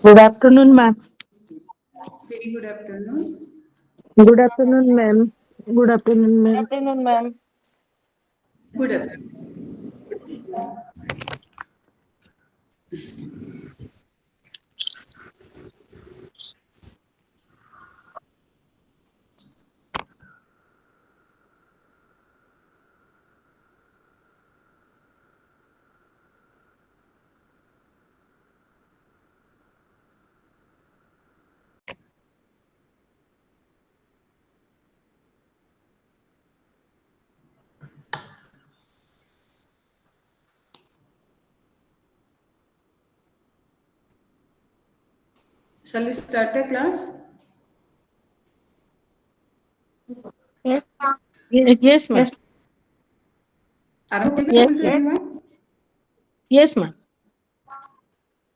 Good afternoon, ma'am. Very good afternoon. Good afternoon, ma'am. Good afternoon, ma'am. Afternoon, ma'am. Good afternoon. Shall we start the class? Yes, ma'am. आरंभ Yes, करते ma'am. everyone. Yes, ma'am.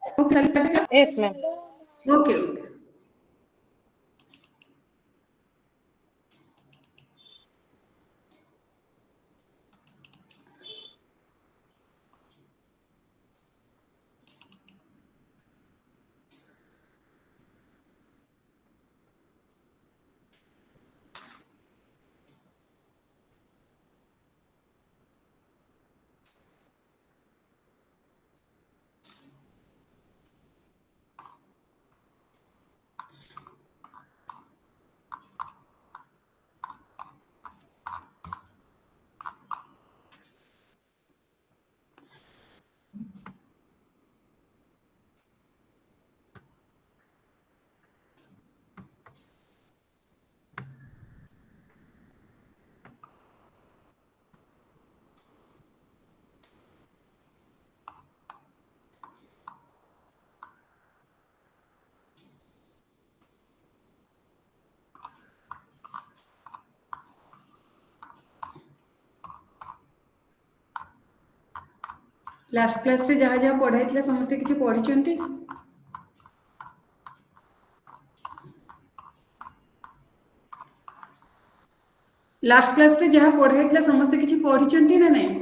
Okay, shall we start the class? Yes, ma'am. Okay, okay. Last class रे जहाँ जहाँ पढ़ाई थिला समस्ते किछि पढ़िचंती last class रे जहाँ पढ़ाई थिला समस्ते किछि पढ़िचंती ना नहीं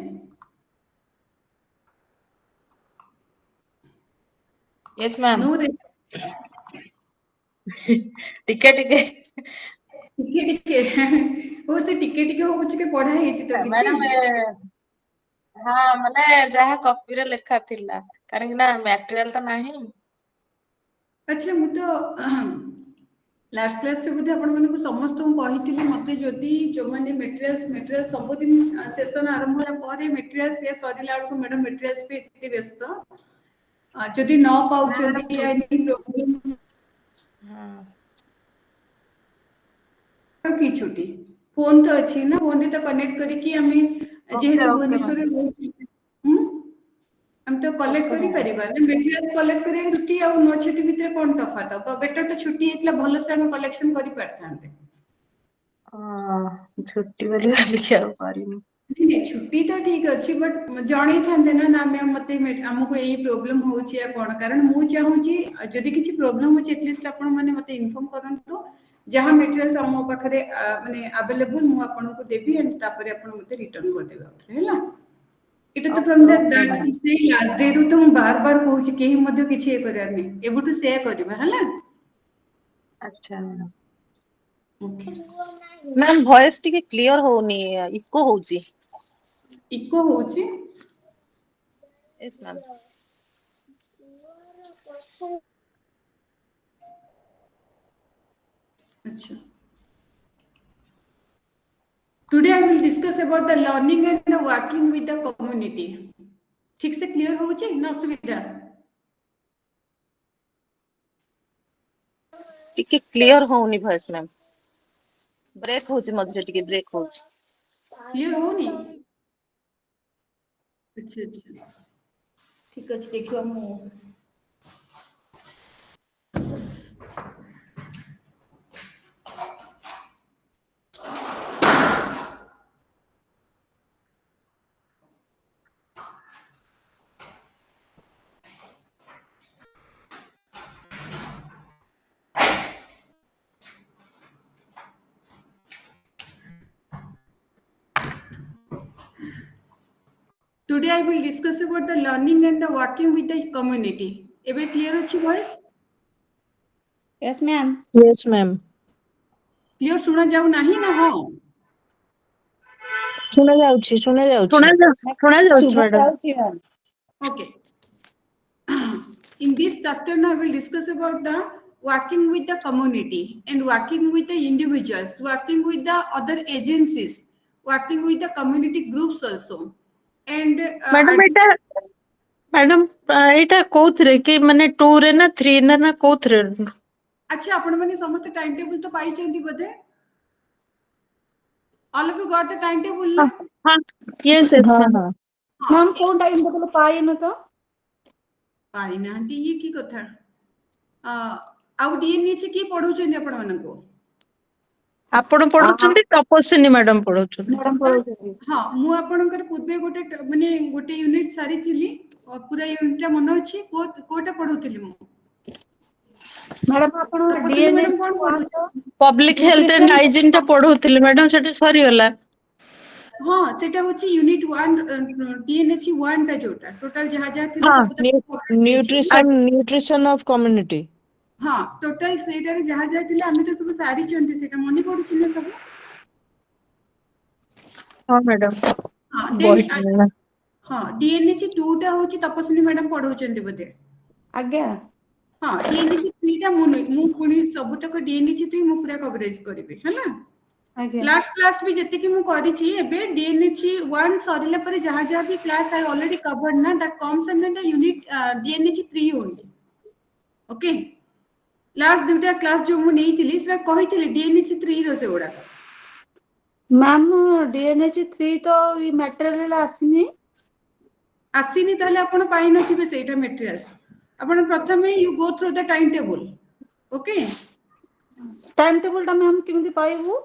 Yes, ma'am. नो टिके टिके टिके टिके हो से टिके टिके हो कुछ के पढ़ा हेछि तो किछि मैडम हाँ माने जहाँ कॉपी रे लेखा थिला कारण ना मटेरियल तो नाही अच्छा मु तो लास्ट क्लास रे बुद्धि आपण मानक समस्त को कहिथिली मते जदी जो माने मटेरियल सब दिन सेशन आरंभ होला परे मटेरियल्स ये सरिला को मैडम मटेरियल्स पे एते व्यस्त जदी न पाउचंती या एनी प्रॉब्लम हाँ की छुट्टी फोन तो अच्छी ना फोन रे तो कनेक्ट करिकी हमें ओके जेहेतु ओके भुवनेश्वर मैम रे रहउची हम तो कलेक्ट ओके करि मैम परिबा ना मटेरियल्स कलेक्ट करिया छुट्टी और नो छुट्टी भितर कोन तफात बेटर तो छुट्टी हेतला भलो से हम कलेक्शन करि परथांते छुट्टी वाली लिखा पारिनी नहीं छुट्टी तो ठीक अच्छी बट जणी थांते ना मैम मते हमको यही प्रॉब्लम होची या कोन कारण मु चाहूची जदी किछि प्रॉब्लम होची एटलीस्ट आपण माने मते इन्फॉर्म करंतु जहाँ मटेरियल्स हम पाखरे माने अवेलेबल मु आपन को देबी एंड तापरे आपण मते रिटर्न कर देबे हैला इटा तो from okay the okay that ma'am से लास्ट डे रु तो मु बार बार कहूची केही मध्य किछि ए करयार नै एबुटू से करबा हैला अच्छा ओके मैम वॉइस टिके क्लियर होनी इको होची इको होची यस मैम अच्छा Today I will discuss about the learning and the working with the community. ठीक से क्लियर हो जाए ना सुविधा टिके क्लियर होनी वॉइस मैम ब्रेक होची मझे टिके ब्रेक होची क्लियर हो नहीं अच्छा अच्छा ठीक अच्छे देखियो हम Today I will discuss about the learning and the working with the community. एबे क्लियर अच्छी voice Yes, ma'am. Yes, ma'am. Clear सुना जाऊ नाही ना? हो ଶୁଣା ଯାଉଛି, ଶୁଣା ଯାଉଛି। ଶୁଣା ଯାଉଛି, madam। Okay. In this chapter now we will discuss about the working with the community and working with the individuals, working with the other agencies, working with the community groups also. And madam एटा कोथरे कि माने 2 रे ना 3 ना कोथरे? अच्छा आपण माने समस्त time table तो पाई चंदी बदे? All of you got the time table ना? हां यस यस हाँ हाँ। मैम कोन टाइम टेबल पाई न तो? पाई ना आंटी ये की कथा? आउ डीएनए की पढौ चंदी आपण मानको? आपण पढुचंदी तपस्विनी मैडम पढुचंदी। मैडम पढौଛନ୍ତି। हाँ मु आपणकर पूर्वे गोटे माने गोटे यूनिट सारी थिली पूरा यूनिट मन अछि कोटा पढौतिली मु। मैडम आपण तपस्विनी मैडम डीएनएच कोन 1 तो पब्लिक हेल्थ एंड हाइजीन टा पढौतिली मैडम, सेठी सरी होला। हाँ सेटा होची यूनिट 1 डीएनएच 1 टा जोटा टोटल जहा जहा थिला हाँ, सब तक न्यूट्रिशन ऑफ कम्युनिटी। हाँ टोटल सेटा रे जहा जहा थिला आमे तो सब सारी चंदी सेटा मनी पडुछि ना सब। हां मैडम हाँ बहुत हाँ डीएनएच 2 टा होची तपस्विनी मैडम पढौचंदी बदे। आज्ञा हाँ डीएनएच 3 टा मु पुनी सब तक डीएनएच 3 मु पूरा कवरेज करबी हैला। आज्ञा क्लास भी जति कि मु करिछि एबे डीएनएच 1 सरिला परे जहा जहा भी क्लास आई ऑलरेडी कवर्ड ना that comes under the unit DNH 3 only. Okay last दुटा क्लास जो मु नेइतिली सेटा कहितिली डीएनएच 3 रो सेउडा। मैम डीएनएच 3 तो ई मटेरियल आसीनी आसीनी ताले आपण पाई नथिबे सेटा मटेरियल्स। आपण प्रथमे you go through the time table. Okay time table टा मैम केमिति पाइबू?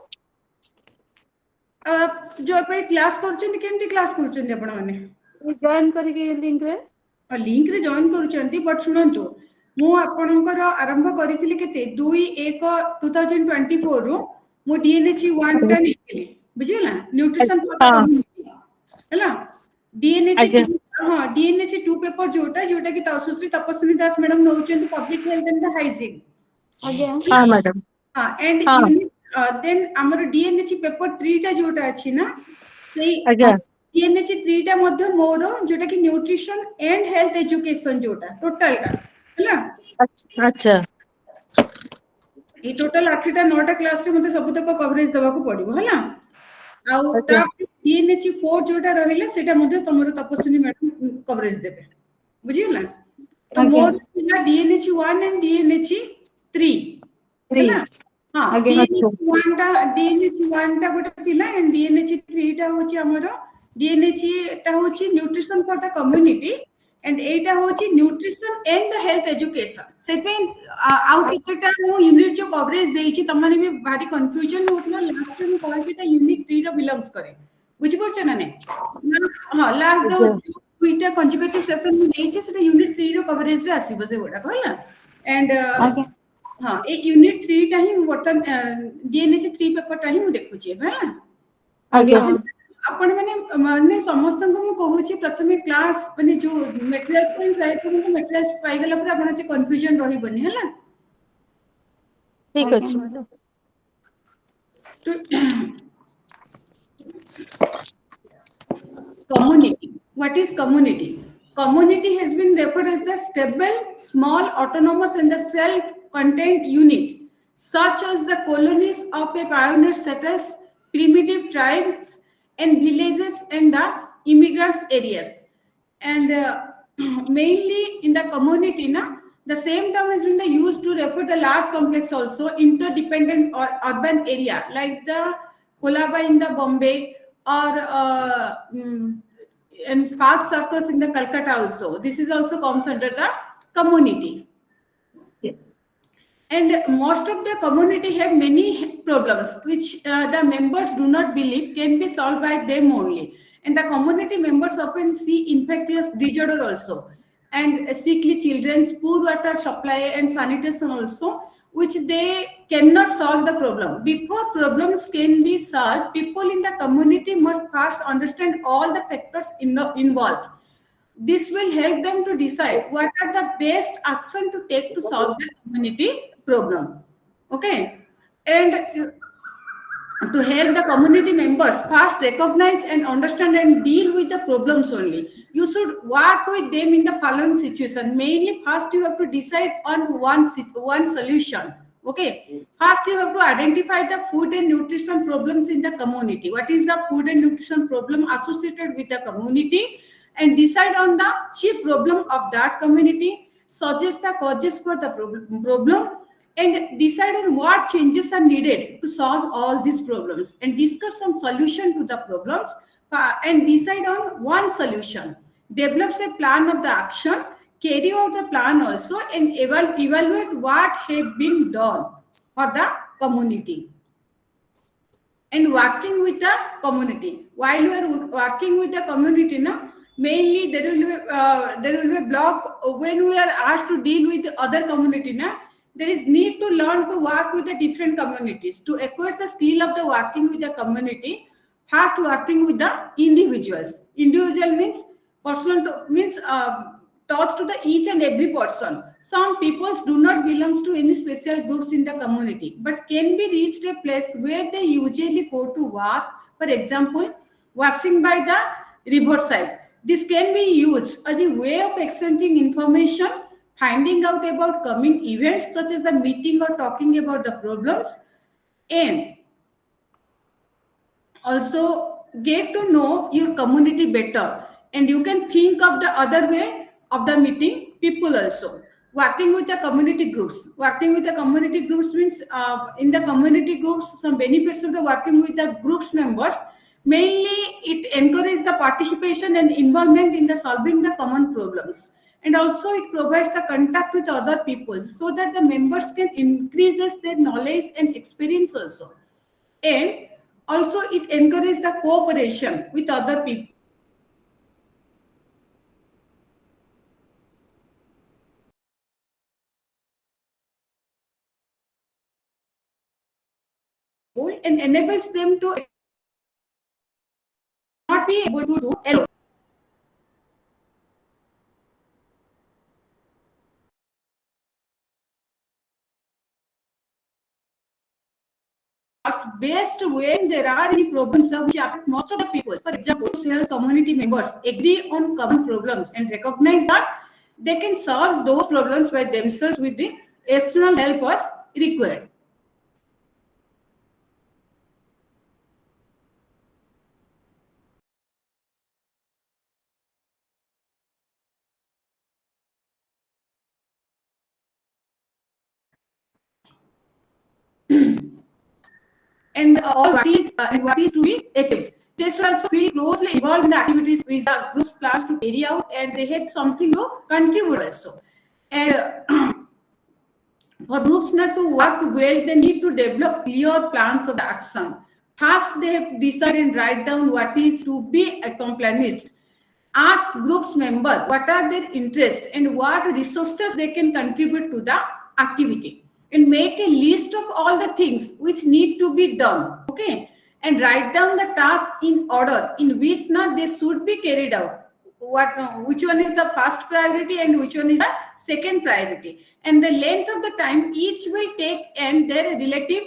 जो पे क्लास करचंदी केमती क्लास करचंदी आपण माने? जॉइन करके लिंक रे जॉइन करूचंदी बट सुनंतु मु आपणकर आरंभ करिथिली केते 2/1/2024 रो मु डीएनएच 1 टा नेथिली बुझिला न्यूट्रिशन फॉर द कम्युनिटी हैला। डीएनएच हां डीएनएच 2 पेपर जोटा जोटा कि सुश्री तपस्विनी दास मैडम नउचंदी public health and the hygiene. आज्ञा हां मैडम हां एंड यूनिट देन हमर डीएनएच पेपर 3 टा जोटा अछि ना सेही डीएनएच 3 टा मध्ये मोर जोटा कि न्यूट्रिशन एंड हेल्थ एजुकेशन जोटा टोटल टा हैला। अच्छा ए टोटल 8 टा 9 टा क्लास रे मते सब तक कवरेज देबा को पड़िबो हैला। आउ ता डीएनएच 4 जोटा रहिला सेटा मध्ये तमरो तपस्विनी मैडम कवरेज देबे बुझिला। तो मोर डीएनएच 1 एंड डीएनएच 3 हैला। हाँ डीएनएच 1 टा गोटे थिला एंड डीएनएच 3 टा होची हमरो डीएनएच टा होची nutrition for the community and एटा होची nutrition and the health education. सेपे आउ केतेटा मो यूनिट जो कवरेज देइची तमने भी भारी कंफ्यूजन होतला लास्ट टाइम कहल जेटा यूनिट 3 रो बिलोंग्स करे बुझि परछ ना ने। हां लास्ट दो दुईटा कंजुगेटिव सेशन में देइची सेटा यूनिट 3 रो कवरेज रे आसीबो से गोटा कहला। एंड हाँ ए यूनिट 3 टा ही बटन डीएनएच 3 पेपर टा ही मु देखुची हैला। आज्ञा आपण माने समस्त को मु कहूची प्रथमे क्लास माने जो मटेरियल्स को ट्राई करू मटेरियल्स पाई गेला पर आपण एते कंफ्यूजन रहिबनी हैला। ठीक अछि madam. Community. What is community? Community has been referred as the stable, small, autonomous, and the self-contained unit, such as the colonies of a pioneer settlers, primitive tribes, and villages, and the immigrants areas. And mainly in the community, the same term has been used to refer the large complex also interdependent or urban area like the Kolaba in the Bombay or and fast circles in the Calcutta also. This is also comes under the community. And most of the community have many problems which the members do not believe can be solved by them only. And the community members often see infectious disorder also and sickly children, poor water supply and sanitation also, which they cannot solve the problem. Before problems can be solved, people in the community must first understand all the factors involved. This will help them to decide what are the best action to take to solve the community problem. Okay, and to help the community members first recognize and understand and deal with the problems only. You should work with them in the following situation. Mainly, first you have to decide on one solution. Okay. First, you have to identify the food and nutrition problems in the community. What is the food and nutrition problem associated with the community? And decide on the chief problem of that community. Suggest the causes for the problem and decide on what changes are needed to solve all these problems and discuss some solution to the problems and decide on one solution, develops a plan of the action, carry out the plan also, and evaluate what have been done for the community. And working with the community, while you are working with the community now, mainly there will be a block when we are asked to deal with the other community now. There is need to learn to work with the different communities to acquire the skill of the working with the community. First, working with the individuals. Individual means personal means touch to the each and every person. Some peoples do not belong to any special groups in the community, but can be reached a place where they usually go to work. For example, washing by the riverside. This can be used as a way of exchanging information, finding out about coming events such as the meeting or talking about the problems, and also get to know your community better. And you can think of the other way of the meeting people also. Working with the community groups. Working with the community groups means in the community groups, some benefits of the working with the groups members. Mainly, it encourages the participation and involvement in the solving the common problems. And also it provides the contact with other people so that the members can increase their knowledge and experience also. And also it encourages the cooperation with other people. And enables them to not be able to do alone. Best when there are any problems which affect most of the people. For example, sales community members agree on common problems and recognize that they can solve those problems by themselves with the external help as required. And what is to be achieved. They should also feel closely involved in the activities which the groups plans to carry out, and they have something to contribute also. And for groups not to work well, they need to develop clear plans of action. First, they have decided and write down what is to be accomplished. Ask groups member what are their interests and what resources they can contribute to the activity, and make a list of all the things which need to be done. Okay, and write down the task in order in which not they should be carried out. Which one is the first priority and which one is the second priority, and the length of the time each will take and their relative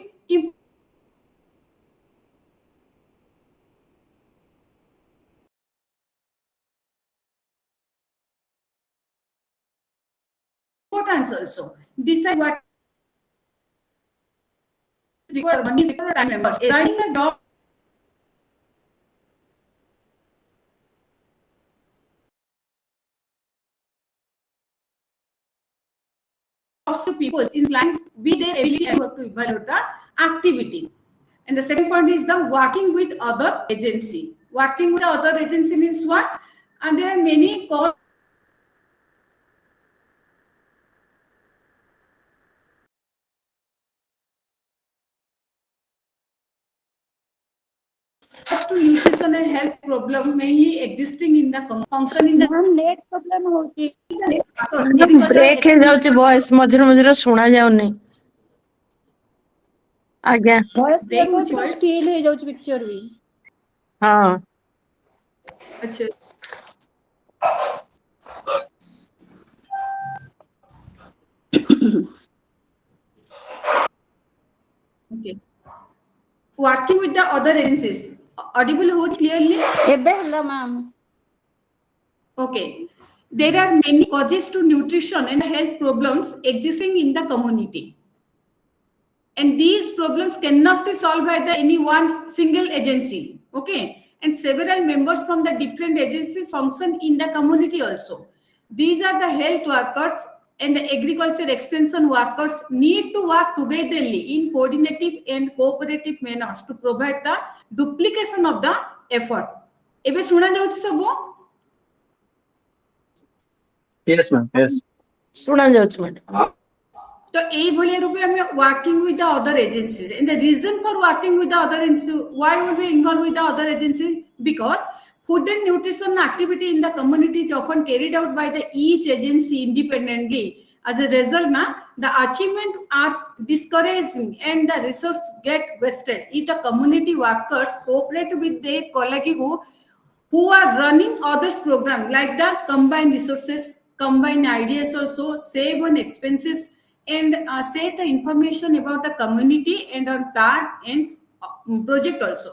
importance also. Decide what is required money for time members. Assigning a job to people in lines with their ability and work to evaluate the activity. And the second point is the working with other agency. Working with other agency means what? And there are many calls to nutrition and health problem mainly existing in the function in the net problem होची break हे जाउची voice मझिर मझिर सुना जाउनी आज्ञा voice Break break होची voice. Steel हे जाउची picture भी हाँ अच्छा Okay. Working with the other agencies. Audible ho clearly? ଏବେ ହେଲା ma'am. Okay. There are many causes to nutrition and health problems existing in the community. And these problems cannot be solved by any one single agency. Okay. And several members from the different agencies function in the community also. These are the health workers and the agriculture extension workers need to work togetherly in coordinative and cooperative manners to provide the duplication of the effort. Ebe suna jaଉଛି ସବୁ? Yes, ma'am. Yes. ଶୁଣା ଯାଉଛି madam. So এইভাবে রূপে আমি working with the other agencies, and the reason for working with the other agencies, why would we involve with the other agencies? Because food and nutrition activity in the community is often carried out by the each agency independently. As a result, the achievement are discouraging and the resource get wasted. If the community workers cooperate with their colleagues who are running others program, like the combine resources, combine ideas also, save on expenses, and share the information about the community and on plan and project also.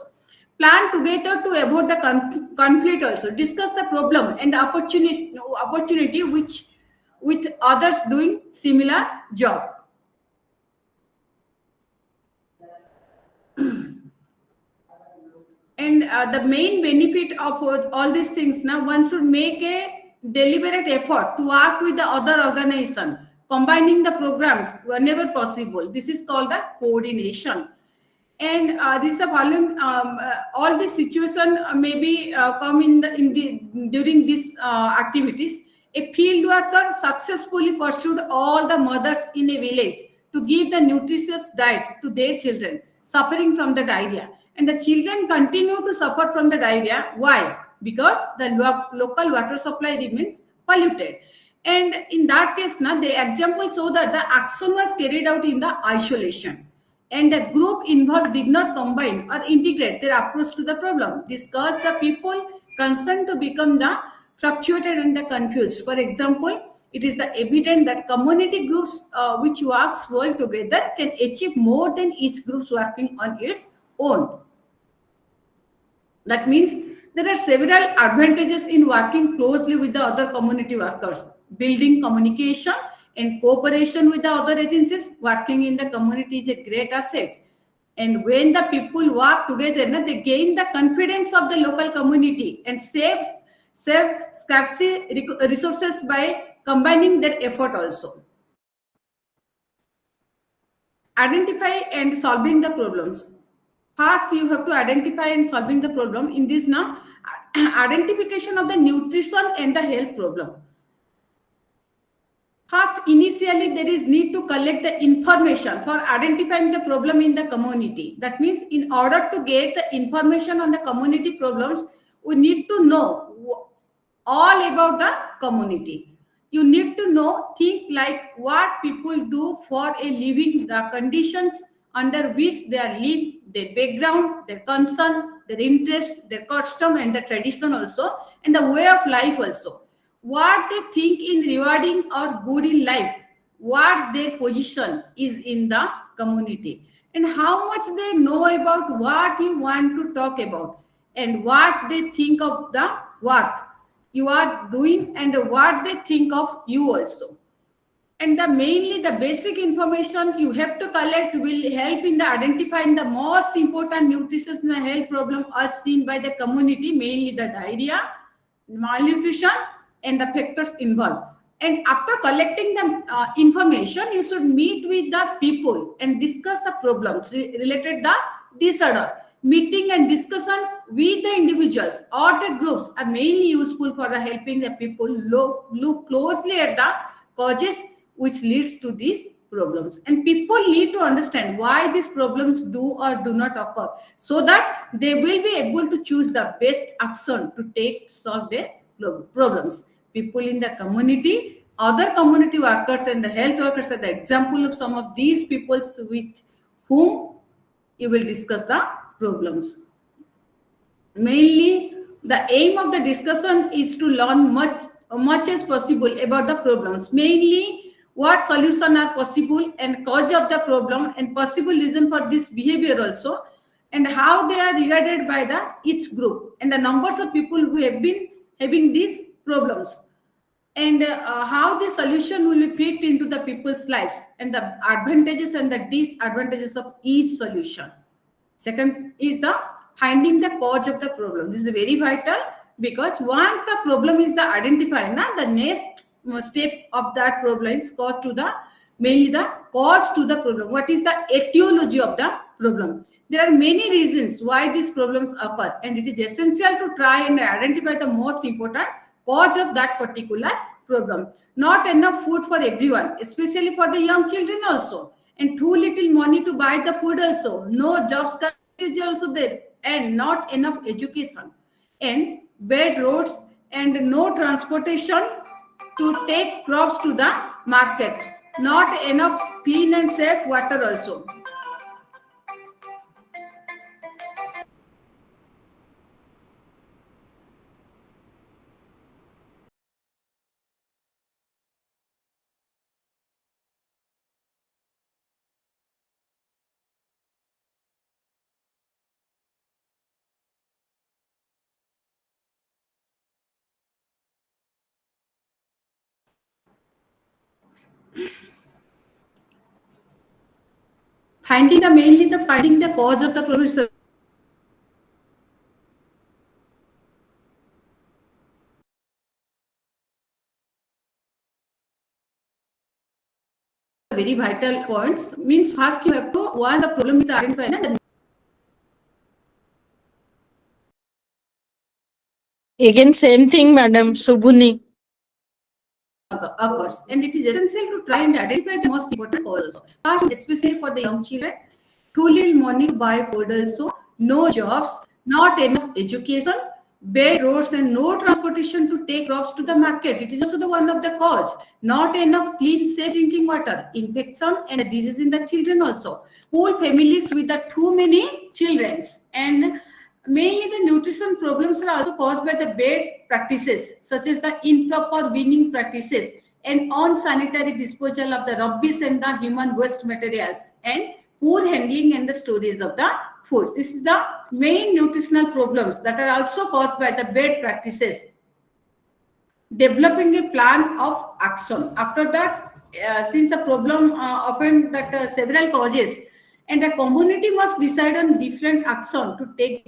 Plan together to avoid the conflict also. Discuss the problem and opportunity which with others doing similar job. And the main benefit of all these things, now one should make a deliberate effort to work with the other organization, combining the programs whenever possible. This is called the coordination. And this is the following. All this situation maybe come during these activities. A field worker successfully pursued all the mothers in a village to give the nutritious diet to their children suffering from the diarrhea. And the children continue to suffer from the diarrhea. Why? Because the local water supply remains polluted. And in that case, the example show that the action was carried out in the isolation. And the group involved did not combine or integrate their approach to the problem. This caused the people concerned to become the fluctuated and the confused. For example, it is evident that community groups which works well together can achieve more than each group working on its own. That means there are several advantages in working closely with the other community workers. Building communication and cooperation with the other agencies working in the community is a great asset. And when the people work together, they gain the confidence of the local community and save scarce resources by combining their effort also. Identify and solving the problems. First, you have to identify and solving the problem. In this now, identification of the nutrition and the health problem. First, initially, there is need to collect the information for identifying the problem in the community. That means in order to get the information on the community problems, we need to know all about the community. You need to know, think like what people do for a living, the conditions under which they are live, their background, their concern, their interest, their custom and the tradition also, and the way of life also. What they think in rewarding or good in life, what their position is in the community, and how much they know about what you want to talk about, and what they think of the work you are doing, and what they think of you also. And mainly the basic information you have to collect will help in the identifying the most important nutrition and health problem as seen by the community, mainly the diarrhea, malnutrition, and the factors involved. And after collecting the information, you should meet with the people and discuss the problems related to the disorder. Meeting and discussion with the individuals or the groups are mainly useful for helping the people look closely at the causes which leads to these problems. And people need to understand why these problems do or do not occur, so that they will be able to choose the best action to take to solve their problems. People in the community, other community workers and the health workers are the example of some of these people with whom you will discuss the problems. Mainly, the aim of the discussion is to learn much as possible about the problems. Mainly, what solution are possible and cause of the problem and possible reason for this behavior also, and how they are regarded by the each group, and the numbers of people who have been having these problems, and how the solution will fit into the people's lives, and the advantages and the disadvantages of each solution. Second is the finding the cause of the problem. This is very vital, because once the problem is the identified, now the next step of that problem is cause to the mainly the cause to the problem. What is the etiology of the problem? There are many reasons why these problems occur, and it is essential to try and identify the most important cause of that particular problem. Not enough food for everyone, especially for the young children also, and too little money to buy the food also. No jobs is also there, and not enough education, and bad roads, and no transportation to take crops to the market. Not enough clean and safe water also. Finding the cause of the problem is the very vital points. Means first you have to, once the problem is identified, Again, same thing, madam. Subuni. occurs, and it is essential to try and identify the most important causes. First, especially for the young children, too little money to buy food also, no jobs, not enough education, bad roads, and no transportation to take crops to the market. It is also the one of the cause. Not enough clean, safe drinking water, infection and disease in the children also. Poor families with the too many children, and mainly the nutrition problems are also caused by the bad practices, such as the improper weaning practices and unsanitary disposal of the rubbish and the human waste materials, and poor handling and the storage of the foods. This is the main nutritional problems that are also caused by the bad practices. Developing a plan of action. After that, since the problem often that several causes, and the community must decide on different action to take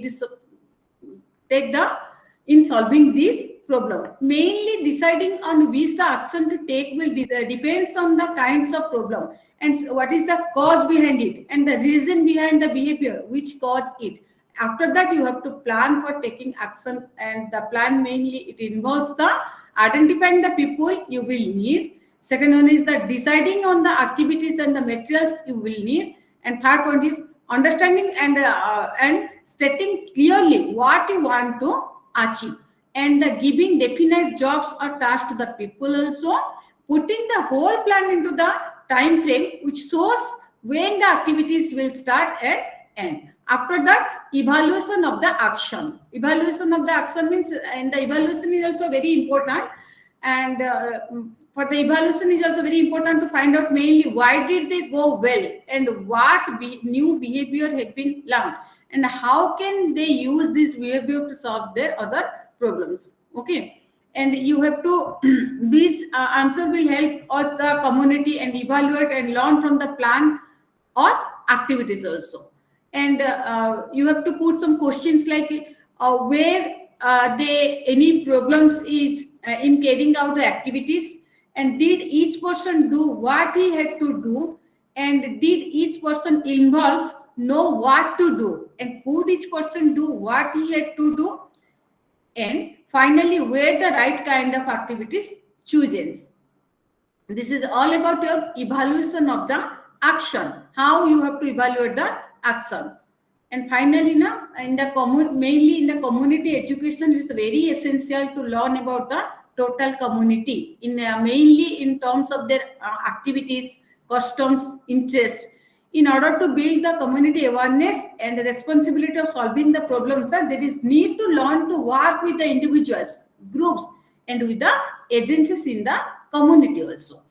the in solving this problem. Mainly deciding on which the action to take will depends on the kinds of problem, and what is the cause behind it, and the reason behind the behavior which caused it. After that, you have to plan for taking action, and the plan mainly it involves the identifying the people you will need. Second one is the deciding on the activities and the materials you will need, and third one is understanding and stating clearly what you want to achieve, and the giving definite jobs or tasks to the people also, putting the whole plan into the time frame which shows when the activities will start and end. After that, evaluation of the action. Evaluation of the action means, and the evaluation is also very important, and for the evaluation is also very important to find out mainly why did they go well, and what new behavior had been learned, and how can they use this behavior to solve their other problems. Okay, and you have to this answer will help us the community and evaluate and learn from the plan or activities also. And you have to put some questions like where they any problems is in carrying out the activities, and did each person do what he had to do, and did each person involved know what to do, and could each person do what he had to do, and finally where the right kind of activities chooses. This is all about your evaluation of the action, how you have to evaluate the action. And finally, now in the mainly in the community education, it is very essential to learn about the total community in mainly in terms of their activities, customs, interest. In order to build the community awareness and the responsibility of solving the problems, there is need to learn to work with the individuals, groups, and with the agencies in the community also.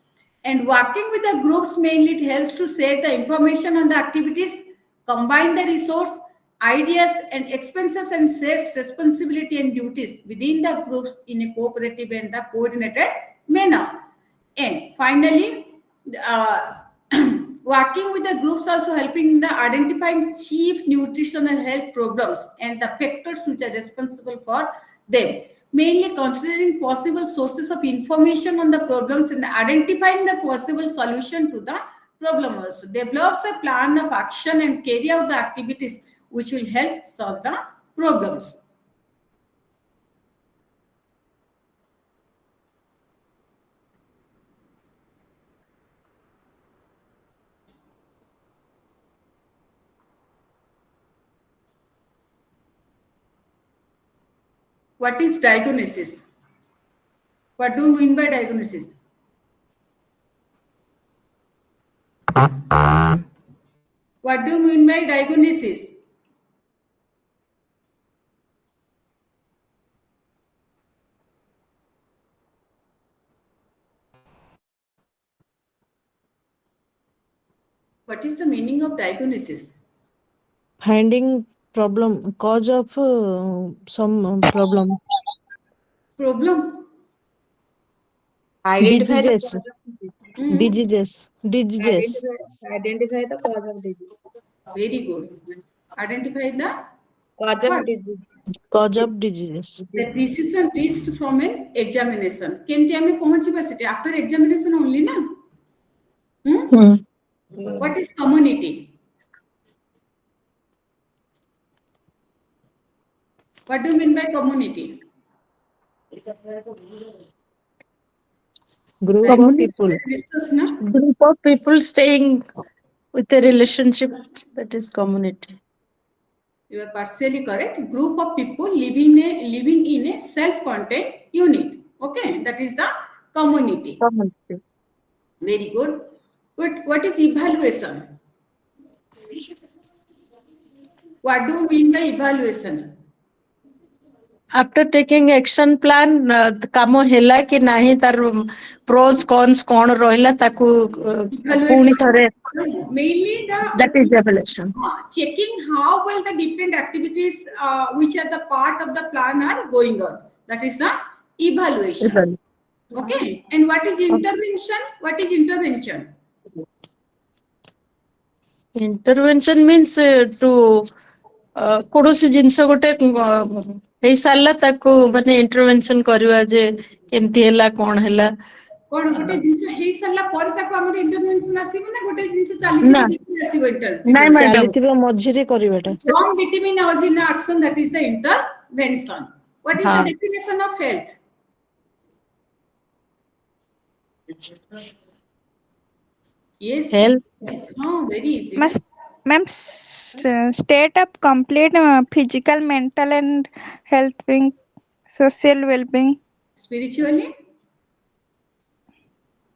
And working with the groups mainly it helps to share the information on the activities, combine the resource, ideas and expenses and shares responsibility and duties within the groups in a cooperative and the coordinated manner. And finally, uh, working with the groups also helping in the identifying chief nutritional health problems and the factors which are responsible for them, mainly considering possible sources of information on the problems and identifying the possible solution to the problem, also develops a plan of action and carry out the activities which will help solve the problems. What is diagnosis? What do you mean by diagnosis? What do you mean by diagnosis? What is the meaning of diagnosis? Finding problem, cause of some problem. Problem? Identify the Diseases, cause of disease. diseases. Identify the cause of disease. Very good. Identify the Cause what? of disease. Cause of diseases. The decision reached from an examination. केमती हमें पहुंची सेटे after examination only ना? Hmm. What is community? What do you mean by community? Group of people. Discuss na? Group of people staying with a relationship, that is community. You are partially correct. Group of people living in a self-contained unit. Okay, that is the community. Community. Very good. But what is evaluation? What do you mean by evaluation? After taking action plan, କାମ ହେଲା କି ନାହିଁ ତାର pros cons କଣ ରହିଲା ତାକୁ ପୁଣି ଥରେ, Mainly that is the evaluation. checking how well the different activities which are the part of the plan are going on. That is the evaluation. Okay. And what is intervention? What is intervention? Intervention means to କୌଣସି ଜିନିଷ ଗୋଟେ ହେଇ ସାରିଲା ତାକୁ ମାନେ intervention କରିବା ଯେ କେମିତି ହେଲା କଣ ହେଲା कौन गोटे जिंस हेई साला पर ताको हमर इंटरवेंशन आसीबो ना गोटे जिंस ना चालीथिबो देखि आसीबो ନାଇଁ इंटरवेंशन ମ୍ୟାଡାମ ଚାଲିଥିବା ମଝିରେ କରିବାଟା strong determination in action, that is the intervention. What is the definition of health? Yes, health very easy. Ma'am, state of complete physical, mental, and health being, social well-being. Spiritually?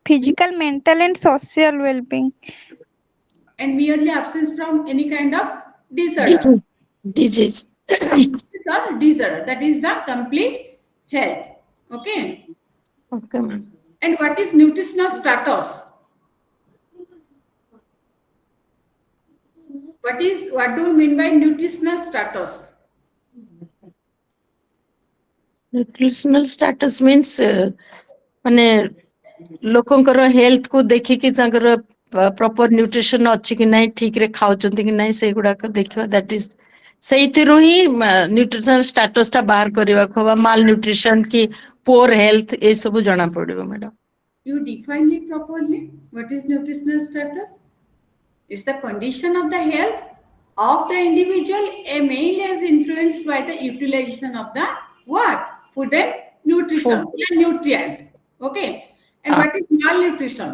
Physical, mental, and social well-being. And merely absence from any kind of disorder. disease. Or disorder. That is the complete health. Okay. Okay, ma'am. And what is nutritional status? What do you mean by nutritional status? Nutritional status means ମାନେ ଲୋକଙ୍କର health କୁ ଦେଖିକି ତାଙ୍କର proper nutrition ଅଛି କି ନାହିଁ ଠିକ ରେ ଖାଉଛନ୍ତି କି ନାହିଁ ସେଇଗୁଡାକ ଦେଖିବା that is ସେଇଥିରୁ ହିଁ ନ୍ୟୁଟ୍ରିସନାଲ ଷ୍ଟାଟସ ଟା ବାହାର କରିବାକୁ ହବ ମାଲ ନ୍ୟୁଟ୍ରିସନ କି ପୋର ହେଲ୍ଥ ଏ ସବୁ ଜଣା ପଡିବ madam You define it properly. What is nutritional status? It's the condition of the health of the individual, mainly as influenced by the utilization of the what? Food and nutrition. Yeah, nutrient. Okay. And what is malnutrition?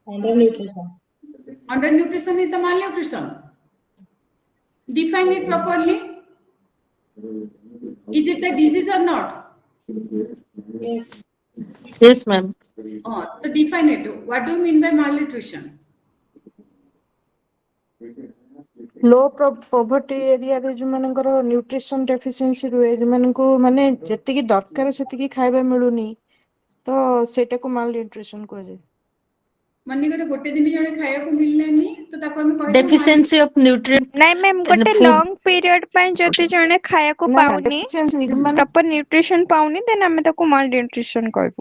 Undernutrition. Undernutrition is the malnutrition. Define it properly. Is it the disease or not? yes ma'am So define it. What do you mean by malnutrition? Low poverty area रे जो मानकर nutrition deficiency रुए जो मानकु माने जति की दरकार सेति की खाइबा मिलुनी तो सेटा को माल न्यूट्रिशन को जाए मनेकर गोटे दिन जने खाया को मिललानी तो ताको हम कहबो डेफिशिएंसी ऑफ न्यूट्रिएंट ନାଇଁ ମ୍ୟାମ୍ ଗୋଟେ ଲଙ୍ଗ ପିରିୟड ପାଇଁ ଯଦି ଜଣେ ଖାଇବାକୁ ନା ପାଉନି deficiency ମାନେ ପ୍ରପର ନ୍ୟୁଟ୍ରିସନ ପାଉନି ଦେନ୍ ଆମେ ତାକୁ ମାଲ ନ୍ୟୁଟ୍ରିସନ କହିବୁ।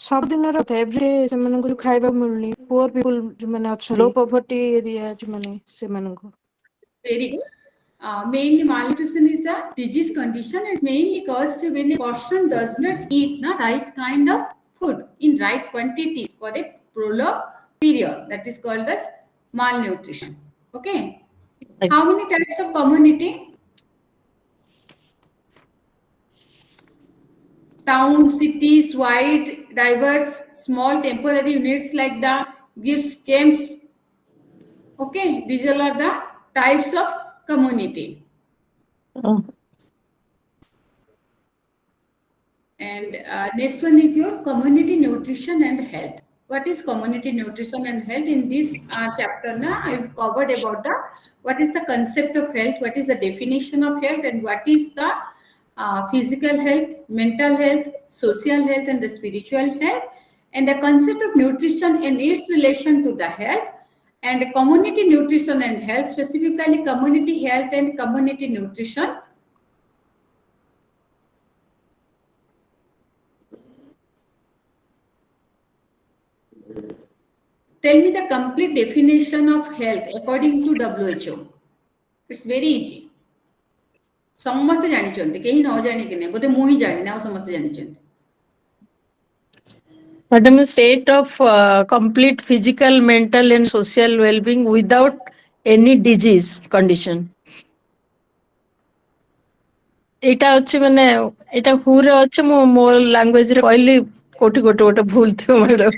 सब दिन एवरी सेମାନଙ୍କୁ ଖାଇବା ମିଳୁନି ପୁଅର ପିପୁଲ जो माने अछन लो पॉवर्टी एरिया जो माने सेମାନଙ୍କୁ very good. Mainly malnutrition is a disease condition. It's mainly caused when a person does not eat the right kind of food in right quantities for a prolonged period. That is called as malnutrition. Okay. Right. How many types of community? Towns, cities, wide, diverse, small temporary units like the gifts, camps. Okay, these all are the types of community. And next one is your community nutrition and health. What is community nutrition and health? In this chapter, I've covered about what is the concept of health, what is the definition of health, and what is the physical health, mental health, social health, and the spiritual health, and the concept of nutrition and its relation to the health, and community nutrition and health, specifically community health and community nutrition. Tell me the complete definition of health according to WHO. It's very easy. समस्त जानिचंते केही न जानि कि नै बोते मु ही जानि ना समस्त जानिचंते Madam, a state of complete physical, mental, and social well-being without any disease condition. এটা হচ্ছে মানে এটা হুরে হচ্ছে মো ল্যাঙ্গুয়েজ রে কইলি কোটি কোটি গোটা ভুল থিও ম্যাডাম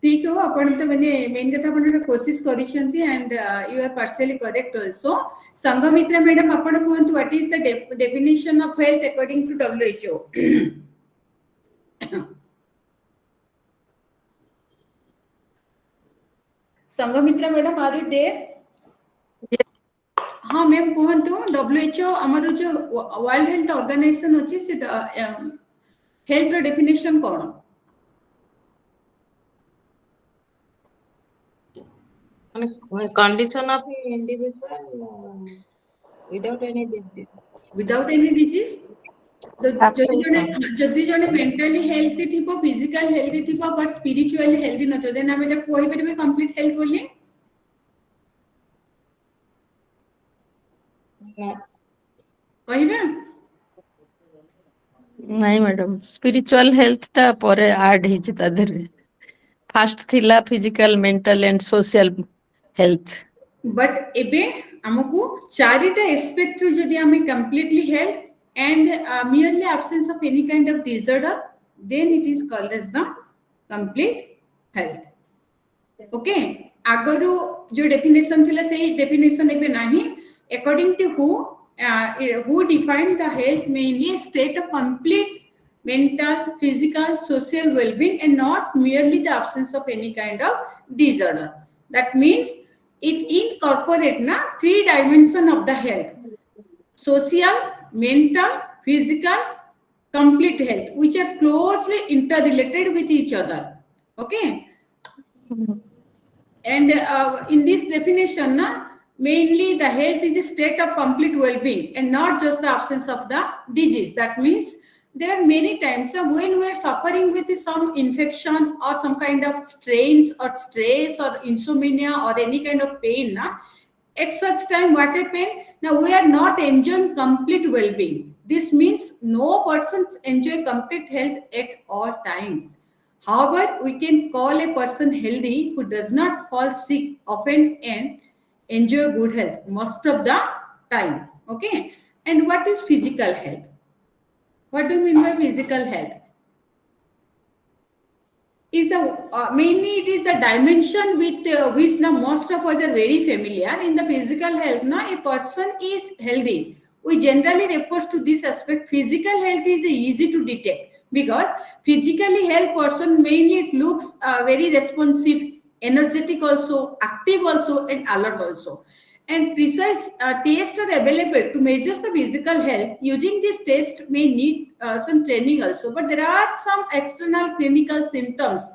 ठीक हो आपण तो माने मेन कथा आपण कोशिश करिसंती and you are partially correct also Sangamitra madam आपण कहंतु what is the definition of health according to WHO. Sangamitra madam are you there? हाँ मैम कहंतु WHO हमर जो वर्ल्ड हेल्थ ऑर्गेनाइजेशन अछि से हेल्थ रो डेफिनेशन कोन? Condition of the individual without any disease. Without any disease. जदि जने मेंटली हेल्थी थिबो फिजिकल हेल्थी थिबो बट स्पिरिचुअली हेल्थी नथो देन हमें जे कोइ परबे कंप्लीट हेल्थ बोली कहबे नहीं मैडम स्पिरिचुअल हेल्थ टा परे ऐड हिची ता धरे फास्ट थिला physical mental and social health but एबे हमकु चारिटा एस्पेक्ट रु जदि हमें completely health and merely absence of any kind of disorder, then it is called as the complete health. Okay, आगरु जो definition थिला सही definition एबे नाही. According to who defined the health mainly a state of complete mental, physical, social well-being and not merely the absence of any kind of disorder. That means it incorporates three dimensions of the health: social, mental, physical, complete health, which are closely interrelated with each other. Okay. And in this definition, mainly the health is a state of complete well-being and not just the absence of the disease. That means there are many times when we are suffering with some infection or some kind of strains or stress or insomnia or any kind of pain, at such time what happens? Now we are not enjoying complete well-being. This means no person enjoy complete health at all times. However, we can call a person healthy who does not fall sick often and enjoy good health most of the time. Okay. And what is physical health? What do you mean by physical health? Is mainly it is the dimension with which the most of us are very familiar. In the physical health, a person is healthy. We generally refers to this aspect. Physical health is easy to detect because physically health person mainly it looks very responsive, energetic also, active also, and alert also. and precise tests are available to measure the physical health. Using this test may need some training also, but there are some external clinical symptoms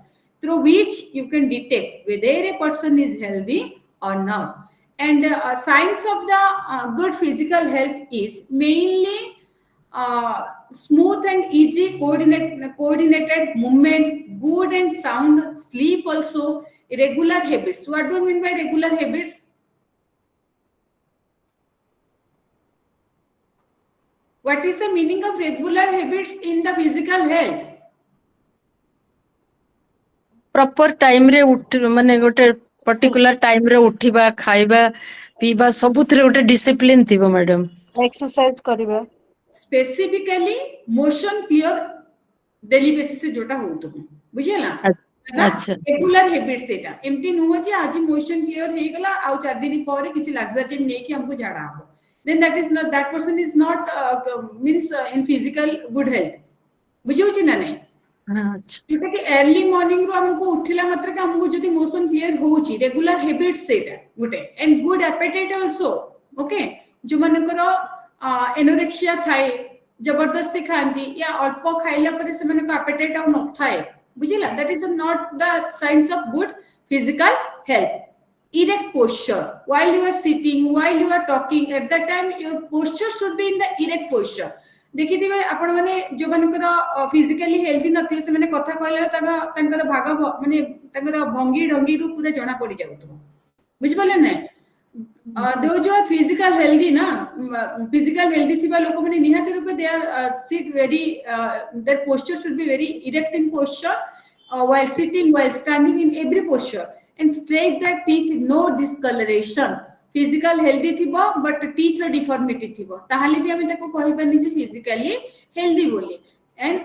through which you can detect whether a person is healthy or not. And signs of the good physical health is mainly smooth and easy coordinated movement, good and sound sleep also, regular habits. What do you mean by regular habits? What is the meaning of regular habits in the physical health? Proper time रे उठ माने गोटे particular time रे उठिबा खाइबा पीबा सबुथरे गोटे discipline थिबो madam exercise करिबा specifically motion clear daily basis से जोटा होतो बुझिला अच्छा रेगुलर हैबिट सेटा एमती नुह जे आज मोशन क्लियर हे गला आ 4 दिन ପରେ କିଛି ଲାक्सेटिव नै कि हमको झाड़ा हो then that person is not means in physical good health बुझियो छी ना नै अच्छा जोटा कि अर्ली मॉर्निंग रो हमको उठिला मात्र के हमको जदी मोशन क्लियर होउची रेगुलर हैबिट सेटा गुटे and good appetite also okay जो मानकर एनोरेक्सिया थाए जबरदस्ती खाती या अल्प खाइला पर से माने एपेटाइट आ न थाए बुझिला that is not the signs of good physical health erect posture while you are sitting while you are talking at that time your posture should be in the erect posture देखिथिबे आपण माने जो मानकर physically healthy नथि से माने कथा कहले तांकर भाग माने तांकर भंगी ढंगी रु पूरा जणा पड़ी जाउतो बुझ पले नै दो जो फिजिकल हेल्थी ना फिजिकल हेल्थी थिबा लोक माने निहाती रूप they are sit very their posture should be very erect in posture while sitting while standing in every posture and straight their teeth no discoloration physical healthy thibo but teeth ro deformity thibo tahale bi ame tako kahi pani je physically healthy boli and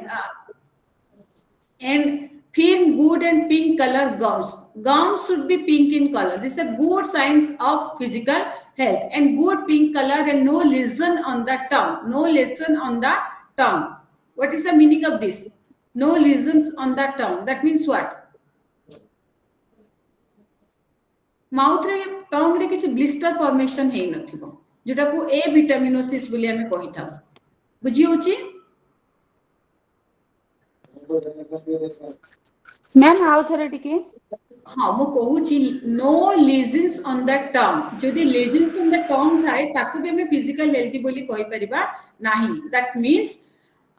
thin good and pink color gums should be pink in color this is a good signs of physical health and good pink color and no lesion on the tongue what is the meaning of this no lesions on the tongue that means what mouth रे टंग रे किछि blister formation हे नथिबो जोटा को ए vitaminosis बोली हमें कहि था बुझी होची मैम आउ थरे टिके हां मो कहूची no lesions on the tongue जदि लेजन्स ऑन द टंग थाए ताकू भी हमें फिजिकल हेल्थी बोली कहि परिबा नाही that means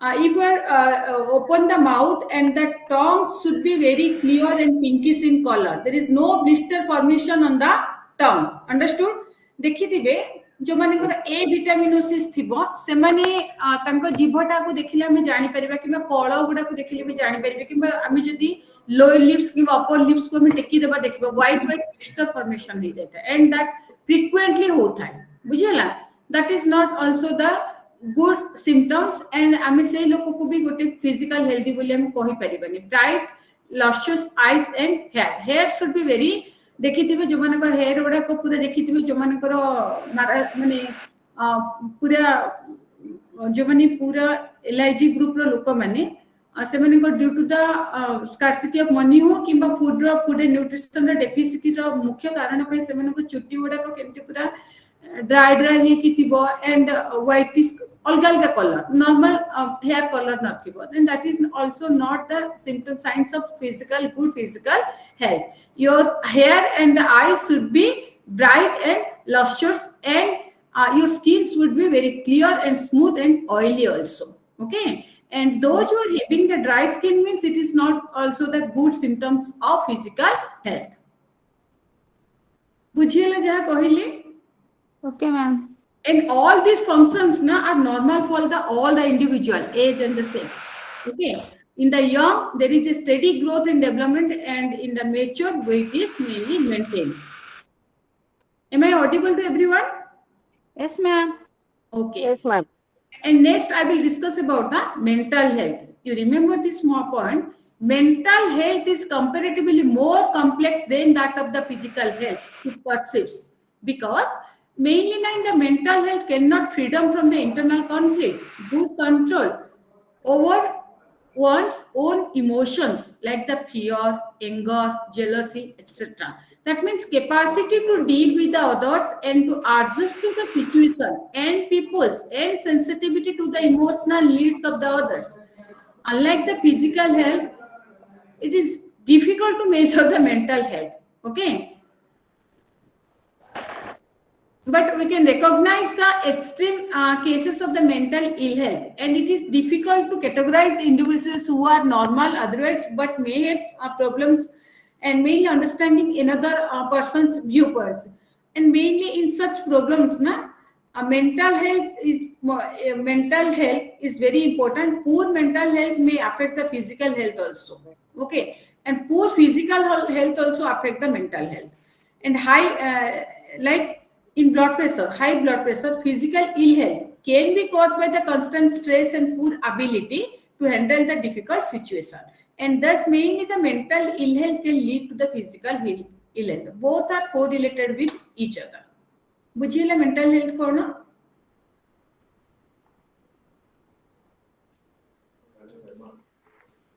if you open the mouth and the tongue should be very clear and pinkish in color there is no blister formation on the tongue understood देखिथिबे जो माने को ए विटामिनोसिस थिबो से माने तांको जीभटा को देखिले हम जानि परिबा किबा कळ गुडा को देखिले भी जानि परिबे किबा हम जदी लोअर लिप्स किबा अपर लिप्स को हम टेकी देबा देखबो व्हाइट ब्लिस्टर फॉर्मेशन हो जाता है एंड दैट फ्रीक्वेंटली होता है बुझिला that is not also the good symptoms and आमे से लोक को भी गोटे फिजिकल हेल्दी बोली हम कहि परिबनी bright lustrous eyes and hair should be very देखिथिबे जो माने को हेयर ओडा को पूरा देखिथिबे जो माने को माने पूरा जो माने पूरा एलआईजी ग्रुप रो लोक माने से माने को due to the scarcity of money हो किबा फूड एंड न्यूट्रिशन रो डेफिसिटी रो मुख्य कारण पे से माने को चुट्टी ओडा को केमति पूरा ड्राई हे कि थिबो एंड व्हाइटिश अलग अलग colour normal hair colour not थिबो then that is also not the symptom signs of good physical health your hair and the eyes should be bright and lustrous and your skin should be very clear and smooth and oily also okay and those who are having the dry skin means it is not also the good symptoms of physical health बुझियला जहा कहिले okay ma'am and all these functions na are normal for all the individual age and the sex okay in the young there is a steady growth and development and in the mature weight is mainly maintained am I audible to everyone yes ma'am okay Yes, ma'am. and next I will discuss about the mental health you remember this small point mental health is comparatively more complex than that of the physical health it perceives because mainly now in the mental health cannot freedom from the internal conflict, good control over one's own emotions like the fear, anger, jealousy, etc. That means capacity to deal with the others and to adjust to the situation and people's and sensitivity to the emotional needs of the others. Unlike the physical health, it is difficult to measure the mental health. Okay. But we can recognize the extreme cases of the mental ill health, and it is difficult to categorize individuals who are normal otherwise but may have problems, and mainly understanding another person's viewpoints. And mainly in such problems, mental health is very important. Poor mental health may affect the physical health also. Okay, and poor physical health also affect the mental health. And like in blood pressure, high blood pressure, physical ill health can be caused by the constant stress and poor ability to handle the difficult situation. And thus, mainly the mental ill health can lead to the physical ill health. Both are correlated with each other. बुझिएला mental health कौन?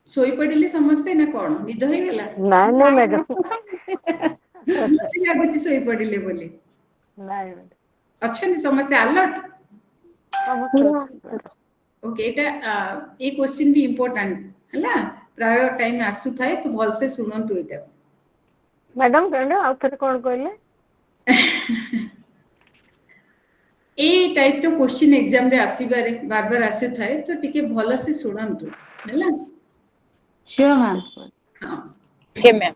सोई पड़िले समझते ना कौन? निद हो गला? नहीं madam लाଗୁଛି सोई पड़िले बोली. नहीं अच्छा नहीं समझते अलर्ट. ओके एटा ए क्वेश्चन भी इंपोर्टेंट हला प्राय टाइम आसु थाए तो भल से सुनंतु एटा. मैडम कहले आ थरे कोन कहले ए टाइप रो क्वेश्चन एग्जाम रे आसीबारे बार बार आसी थाए तो टिके भल से सुनंतु हला. Sure, ma'am. Okay, ma'am.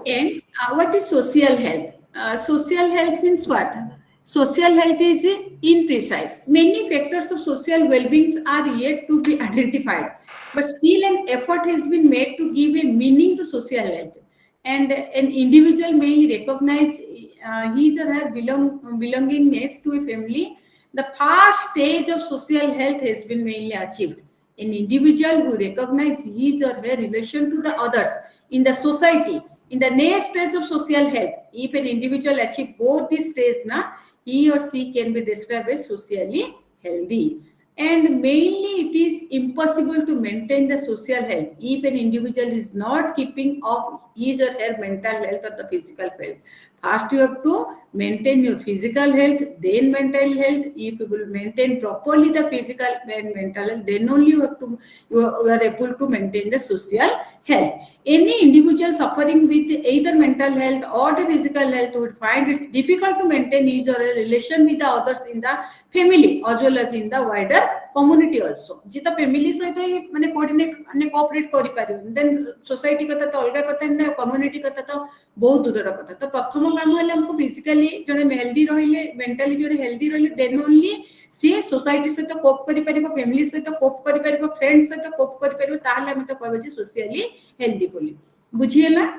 And what is social health? Social health means what? Social health is imprecise. Many factors of social well-being are yet to be identified, but still an effort has been made to give a meaning to social health. And an individual may recognize his or her belongingness to a family. The first stage of social health has been mainly achieved. An individual who recognizes his or her relation to the others in the society. In the next stage of social health, if an individual achieves both these stages, he or she can be described as socially healthy. And mainly it is impossible to maintain the social health if an individual is not keeping of his or her mental health or the physical health. First, you have to maintain your physical health, then mental health. If you will maintain properly the physical and mental health, then only you are able to maintain the social health. Any individual suffering with either mental health or the physical health would find it's difficult to maintain his or her relation with the others in the family as well as in the wider community also. जिता family सहित ही माने coordinate माने cooperate करी पारिबन. Then society कथा तो अलगा कथा ना community कथा तो बहुत दूर कथा. तो प्रथम काम है हमको physically जने healthy रहिले, mentally जने healthy रहिले, then only सी सोसाइटी सहित कोप करि परिबो, फैमिली सहित कोप करि परिबो, फ्रेंड्स सहित कोप करि परिबो, ताहले हम तो कहबो जे सोशली हेल्दी बोली. बुझिएला?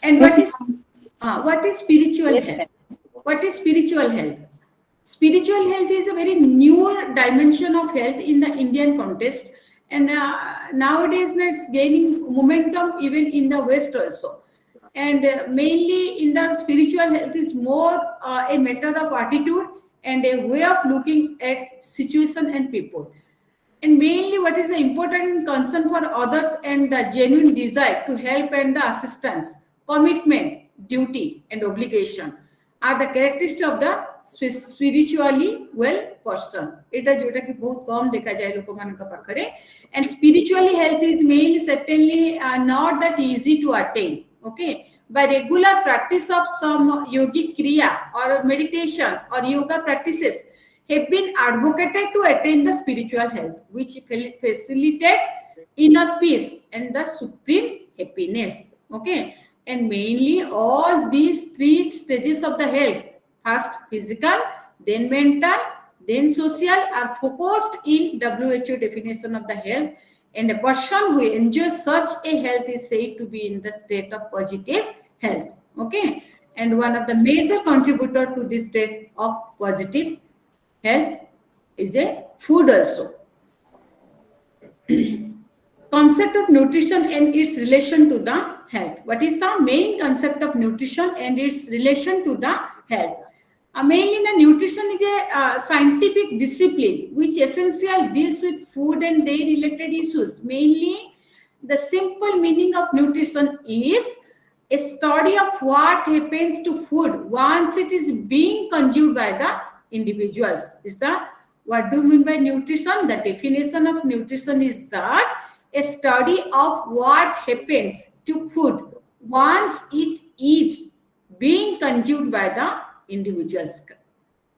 And what is spiritual health? What is spiritual health? Spiritual health is a very newer dimension of health in the Indian context, and nowadays it's gaining momentum even in the West also. And mainly in the spiritual health is more a matter of attitude and a way of looking at situation and people. And mainly what is the important concern for others and the genuine desire to help and the assistance, commitment, duty and obligation are the characteristics of the spiritually well person. Eta jota ki bahut kam dekha jaye loko manka pakhare. And spiritually health is mainly certainly not that easy to attain. Okay, by regular practice of some yogic kriya or meditation or yoga practices have been advocated to attain the spiritual health, which facilitate inner peace and the supreme happiness. Okay, and mainly all these three stages of the health, first physical, then mental, then social, are focused in WHO definition of the health. And a person who enjoys such a health is said to be in the state of positive health. Okay, and one of the major contributor to this state of positive health is a food also. Concept of nutrition and its relation to the health. What is the main concept of nutrition and its relation to the health? Mainly, the nutrition is a scientific discipline which essentially deals with food and their related issues. Mainly, The simple meaning of nutrition is a study of what happens to food once it is being consumed by the individuals. Is that what do you mean by nutrition? The definition of nutrition is that a study of what happens to food once it is being consumed by the individuals.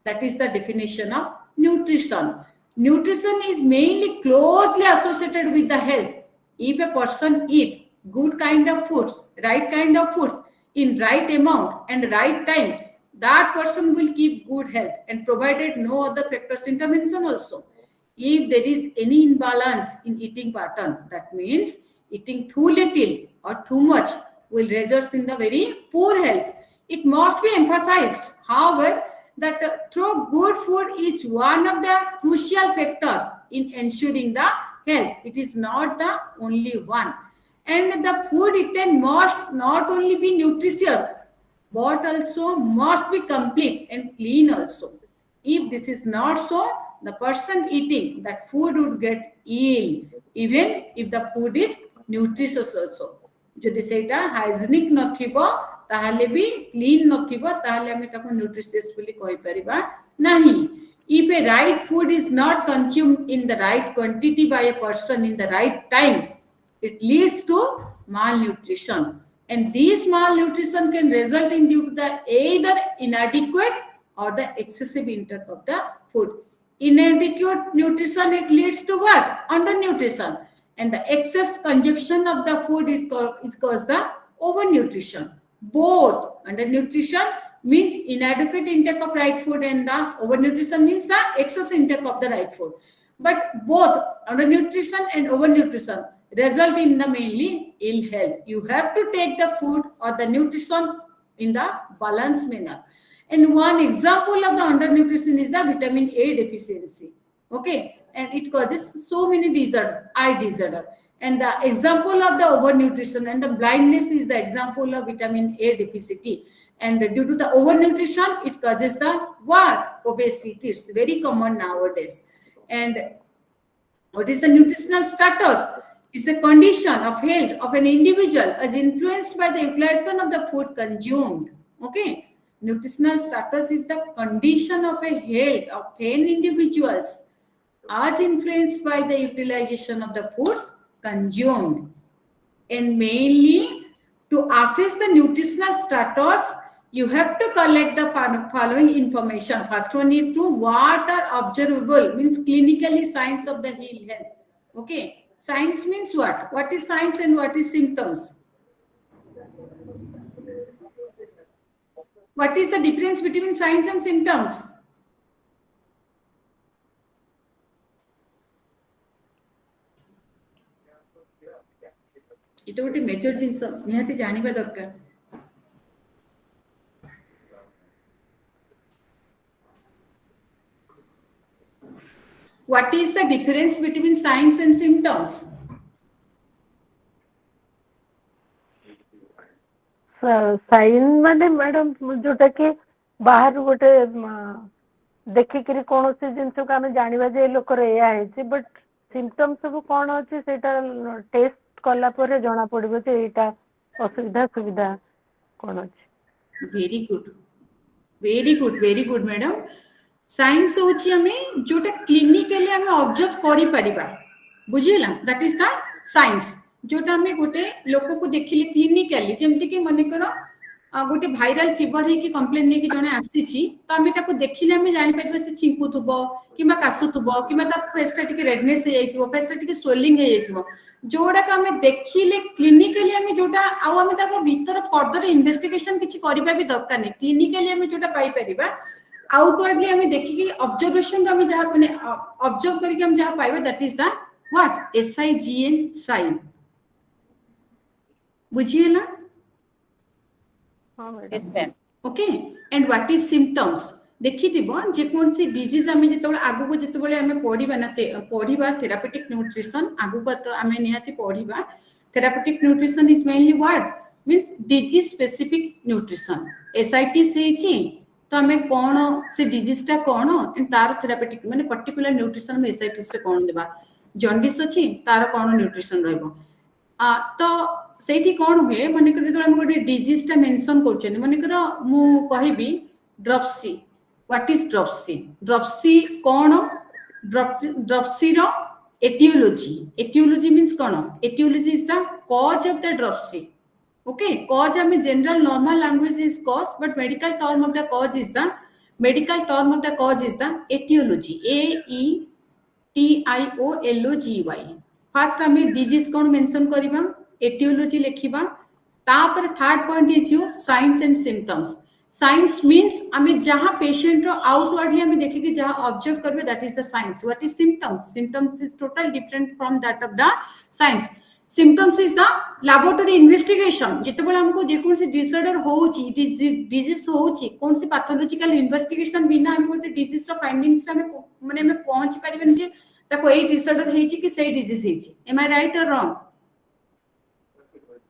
That is the definition of nutrition. Nutrition is mainly closely associated with the health. If a person eat good kind of foods, right kind of foods in right amount and right time, that person will keep good health, and provided no other factors intervention also. If there is any imbalance in eating pattern, that means eating too little or too much will result in the very poor health. It must be emphasized, however, that through good food is one of the crucial factor in ensuring the health. It is not the only one. And the food eaten must not only be nutritious, but also must be complete and clean also. If this is not so, the person eating that food would get ill, even if the food is nutritious also. যদি সেটা hygienic নথিব তাহলে B clean নথিব তাহলে আমি তাকে nutritious বলি কই পারিবা নাহি. If a right food is not consumed in the right quantity by a person in the right time, it leads to malnutrition, and this malnutrition can result in due to the either inadequate or the excessive intake of the food. Inadequate nutrition, it leads to what? Undernutrition, and the excess consumption of the food is caused the overnutrition. Both undernutrition means inadequate intake of right food, and the overnutrition means the excess intake of the right food. But both undernutrition and overnutrition result in the mainly ill health. You have to take the food or the nutrition in the balanced manner. And one example of the undernutrition is the vitamin A deficiency. Okay, and it causes so many disorder, eye disorder. And the example of the overnutrition and the blindness is the example of vitamin A deficiency. And due to the overnutrition, it causes the what? Obesity. It's very common nowadays. And what is the nutritional status? It's the condition of health of an individual as influenced by the utilization of the food consumed. Okay, nutritional status is the condition of a health of an individuals as influenced by the utilization of the foods consumed. And mainly to assess the nutritional status, you have to collect the following information. First one is to what are observable, means clinically signs of the ill health. Okay, signs means what? What is signs and what is symptoms? What is the difference between signs and symptoms? এটা ଗୋଟେ major জিনিস নিহাতি জানিবা দরকার. What is the difference between signs and symptoms? Sign ମାନେ madam ଯୋଉଟା କି ବାହାରୁ ଗୋଟେ ଦେଖିକିରି କୌଣସି ଜିନିଷକୁ ଆମେ ଜାଣିବା ଯେ ଏ ଲୋକର ଏଇଆ ହେଇଛି, ବଟ୍ ସିମ୍ପଟମ୍ ସବୁ କ'ଣ ଅଛି ସେଇଟା ଟେଷ୍ଟ କଲା ପରେ ଜଣା ପଡିବ ଯେ ଏଇଟା ଅସୁବିଧା ସୁବିଧା କ'ଣ ଅଛି. Very good, very good, very good, madam. Science होची हमें जोटा क्लिनिकली हमें ऑब्जर्व करि परिबा, बुझिला. दैट इज द साइंस जोटा हमें गोटे लोक को देखिले क्लिनिकली, जेमति कि माने करो गोटे भाइरल फीवर हे कि कंप्लेन ने कि जने आसीची, तो हमें ताको देखिले हमें जानि परिबा से छिंकुथुबो किमा कासुथुबो किमा ता फेसटा टिके रेडनेस हे जाइथिबो, फेसटा टिके स्वेलिंग हे जाइथिबो, जोड़ा का हमें देखिले क्लिनिकली हमें जोटा आ हमें ताको भीतर फर्दर इन्वेस्टिगेशन किछि करिबा भी दरकार नै. क्लिनिकली हमें जोटा पाई परिबा, आउटवर्डली हमें देखिकी ऑब्जर्वेशन हमें जहां माने ऑब्जर्व करके हम जहां पाइबा, that is the what? SIGN sign. बुझिएला? हां madam. Yes, ma'am. Okay. And what is symptoms? देखिथिबो J cone C disease हमें जेतबे आगु को जेतबे हमें पढिबा ना पढिबा थेरापेटिक न्यूट्रिशन आगु को तो हमें निहाती पढिबा. Therapeutic nutrition is mainly what? Means disease specific nutrition. एसआईटी सेची तो हमें कौन से डिजीज टा कौन एंड तार थेरापेटिक माने पर्टिकुलर न्यूट्रिशन में एसआईटी से कौन देबा. जॉन्डिस अछि तार कौन न्यूट्रिशन रहबो. तो ସେଇଠି କ'ଣ ହୁଏ ମନେକର ଯେତେବେଳେ ଆମେ ଗୋଟେ ଡିଜିଜ ଟା ମେନସନ କରୁଛନ୍ତି ମନେକର ମୁଁ କହିବି ଡ୍ରପସି what is dropsy dropsy କ'ଣ dropsy ର etiology means କ'ଣ etiology is the cause of the dropsy. Okay, cause I mean general normal language is cause, but medical term of the cause is the etiology. AETIOLOGY. First हमें disease कौन mention करिबा etiology लिखिबा तापर third point is your signs and symptoms. Signs means हमें जहाँ patient रो outwardly हमें देखे कि जहाँ observe करबे that is the signs. What is symptoms? Symptoms is totally different from that of the signs. Symptoms is the laboratory investigation. जितेबाला हमको जेकोन से disorder होउची disease होउची कौन सी pathological investigation बिना हमें गोटे disease रो findings हमें माने हमें पहुंच परिबन जे ताको ए disorder हेची कि से disease हेची. Am I right or wrong?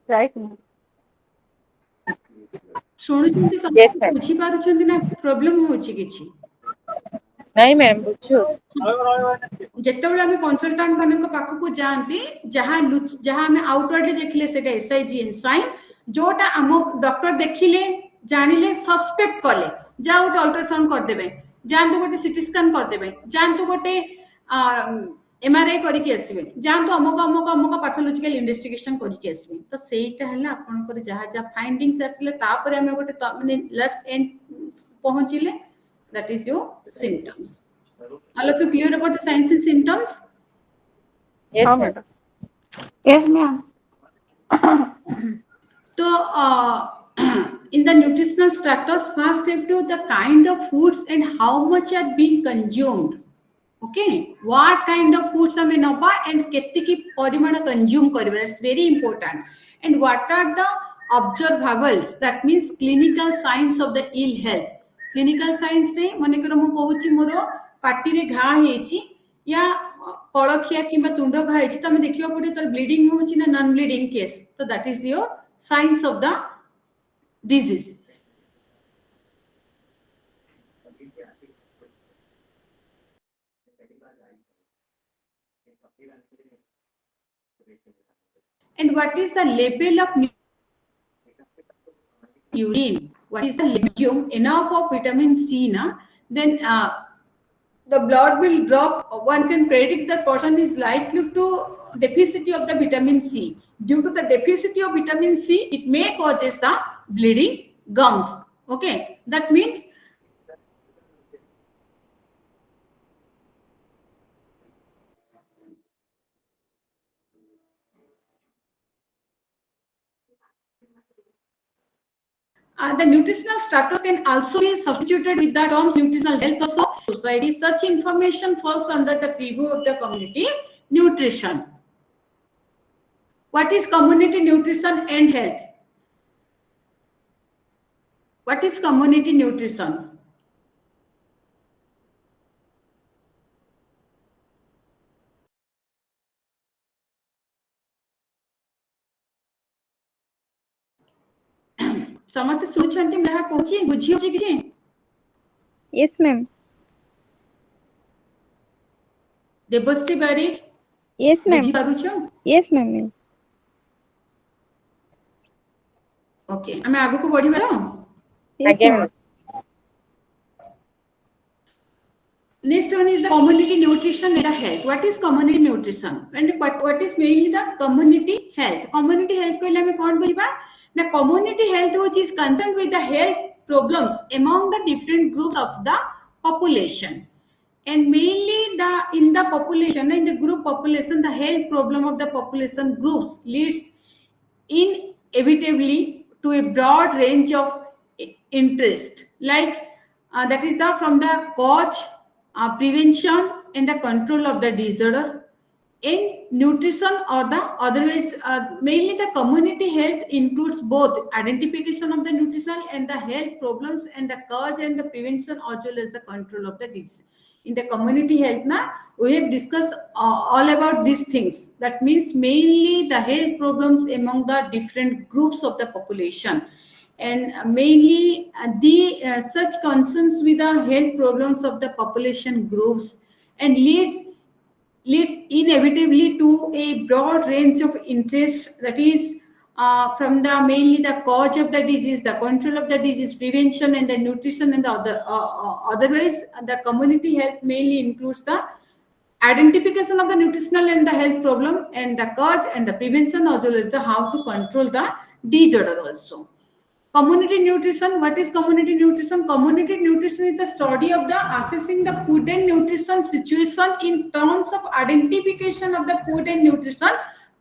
Right. ଶୁଣୁଛନ୍ତି Yes, ସମସ୍ତେ ma'am. ବୁଝି ପାରୁଛନ୍ତି ନା ପ୍ରୋବ୍ଲେମ ହୋଉଛି କିଛି ନାଇଁ ମ୍ୟାମ୍ ବୁଝୁ ଯେତେବେଳେ ଆମେ କନସଲଟାଣ୍ଟ ମାନଙ୍କ ପାଖକୁ ଯାଆନ୍ତି ଯାହା ଆମେ ଆଉଟୱାର୍ଡଲି ଦେଖିଲେ ସେଟା ଏସଆଇଜିଏନ୍ ସାଇନ୍ ଯୋଉଟା ଆମ ଡକ୍ଟର ଦେଖିଲେ ଜାଣିଲେ ସସ୍ପେକ୍ଟ କଲେ ଯାହା ଗୋଟେ ଅଲ୍ଟ୍ରାସାଉଣ୍ଡ କରିଦେବେ ଯାଆନ୍ତୁ ଗୋଟେ ସିଟି ସ୍କାନ କରିଦେବେ ଯାଆନ୍ତୁ ଗୋଟେ एमआरआई करके आसबे जानतो अमुक अमुक अमुक पैथोलॉजिकल इन्वेस्टिगेशन करके आसबे तो सेटा हला आपनकर जहा जहा फाइंडिंग्स आसले तापर हमें गोटे माने लास्ट एंड पहुंचिले that is your symptoms all of you clear about the signs and symptoms yes हाँ मैम मैडम Yes, ma'am. तो in the nutritional status first step to the kind of foods and how much are being consumed okay what kind of foods ame naba and ketiki parimana consume kariba it's very important and what are the observables that means clinical signs of the ill health clinical signs रे mane karo mu kohuchi moro पाटी रे घा हेची या कळखिया किबा तुंड घा हेची तमे देखियो पडे तर ब्लीडिंग होची ना नॉन ब्लीडिंग केस तो that is your signs of the disease and what is the level of urine what is the level enough of vitamin C na then the blood will drop one can predict that person is likely to deficiency of the vitamin C due to the deficiency of vitamin C it may causes the bleeding gums okay that means the nutritional status can also be substituted with the terms nutritional health also society. Such information falls under the preview of the community nutrition. What is community nutrition and health? What is community nutrition? समस्त सुनछंती मैं कोची बुझी होची किछि yes ma'am Devshri बारी yes ma'am बुझी पारुछ yes ma'am okay हमें आगु को बढ़िबा yes ma'am Next one is the community nutrition and the health. What is community nutrition? And what is mainly the community health? Community health को हमें कौन बोलिबा? The community health which is concerned with the health problems among the different groups of the population. And mainly in the population, in the group population, the health problem of the population groups leads inevitably to a broad range of interest. Like that is the from the cause prevention and the control of the disorder in nutrition or the otherwise mainly the community health includes both identification of the nutrition and the health problems and the cause and the prevention as well as the control of the disease in the community health na we have discussed all about these things that means mainly the health problems among the different groups of the population and mainly such concerns with the health problems of the population groups and leads inevitably to a broad range of interest, that is from the mainly the cause of the disease, the control of the disease, prevention, and the nutrition, and the otherwise the community health mainly includes the identification of the nutritional and the health problem and the cause and the prevention, as well as the how to control the disorder also. Community nutrition. What is community nutrition? Community nutrition is the study of the assessing the food and nutrition situation in terms of identification of the food and nutrition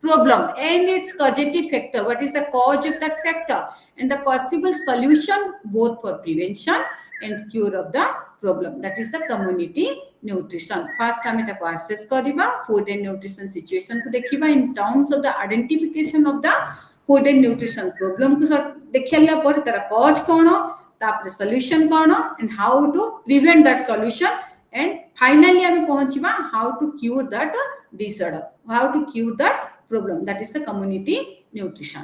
problem and its causative factor. What is the cause of that factor and the possible solution both for prevention and cure of the problem. That is the community nutrition. First hame taku assess kariba food and nutrition situation ko dekhiba in terms of the identification of the food and nutrition problem ko देखिला पर तार cause कौन तापर solution कौन and how to prevent that solution and finally हमें पहुंचबा how to cure that disorder, how to cure that problem. That is the community nutrition.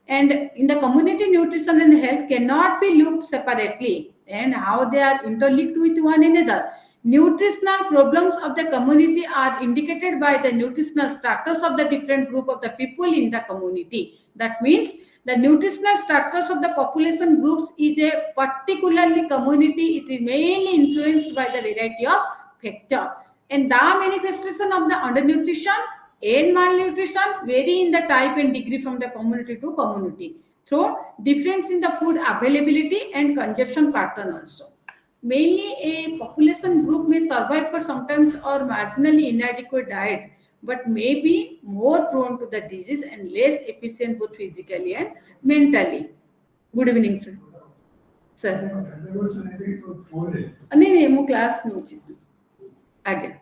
And in the community nutrition and health cannot be looked separately and how they are interlinked with one another. Nutritional problems of the community are indicated by the nutritional status of the different group of the people in the community. That means the nutritional status of the population groups is a particularly community. It is mainly influenced by the variety of factors. And the manifestation of the undernutrition and malnutrition vary in the type and degree from the community to community through difference in the food availability and consumption pattern also. Mainly a population group may survive for sometimes or marginally inadequate diet but may be more prone to the disease and less efficient both physically and mentally. Good evening sir. Sir. नहीं मु class में होची sir. आगे.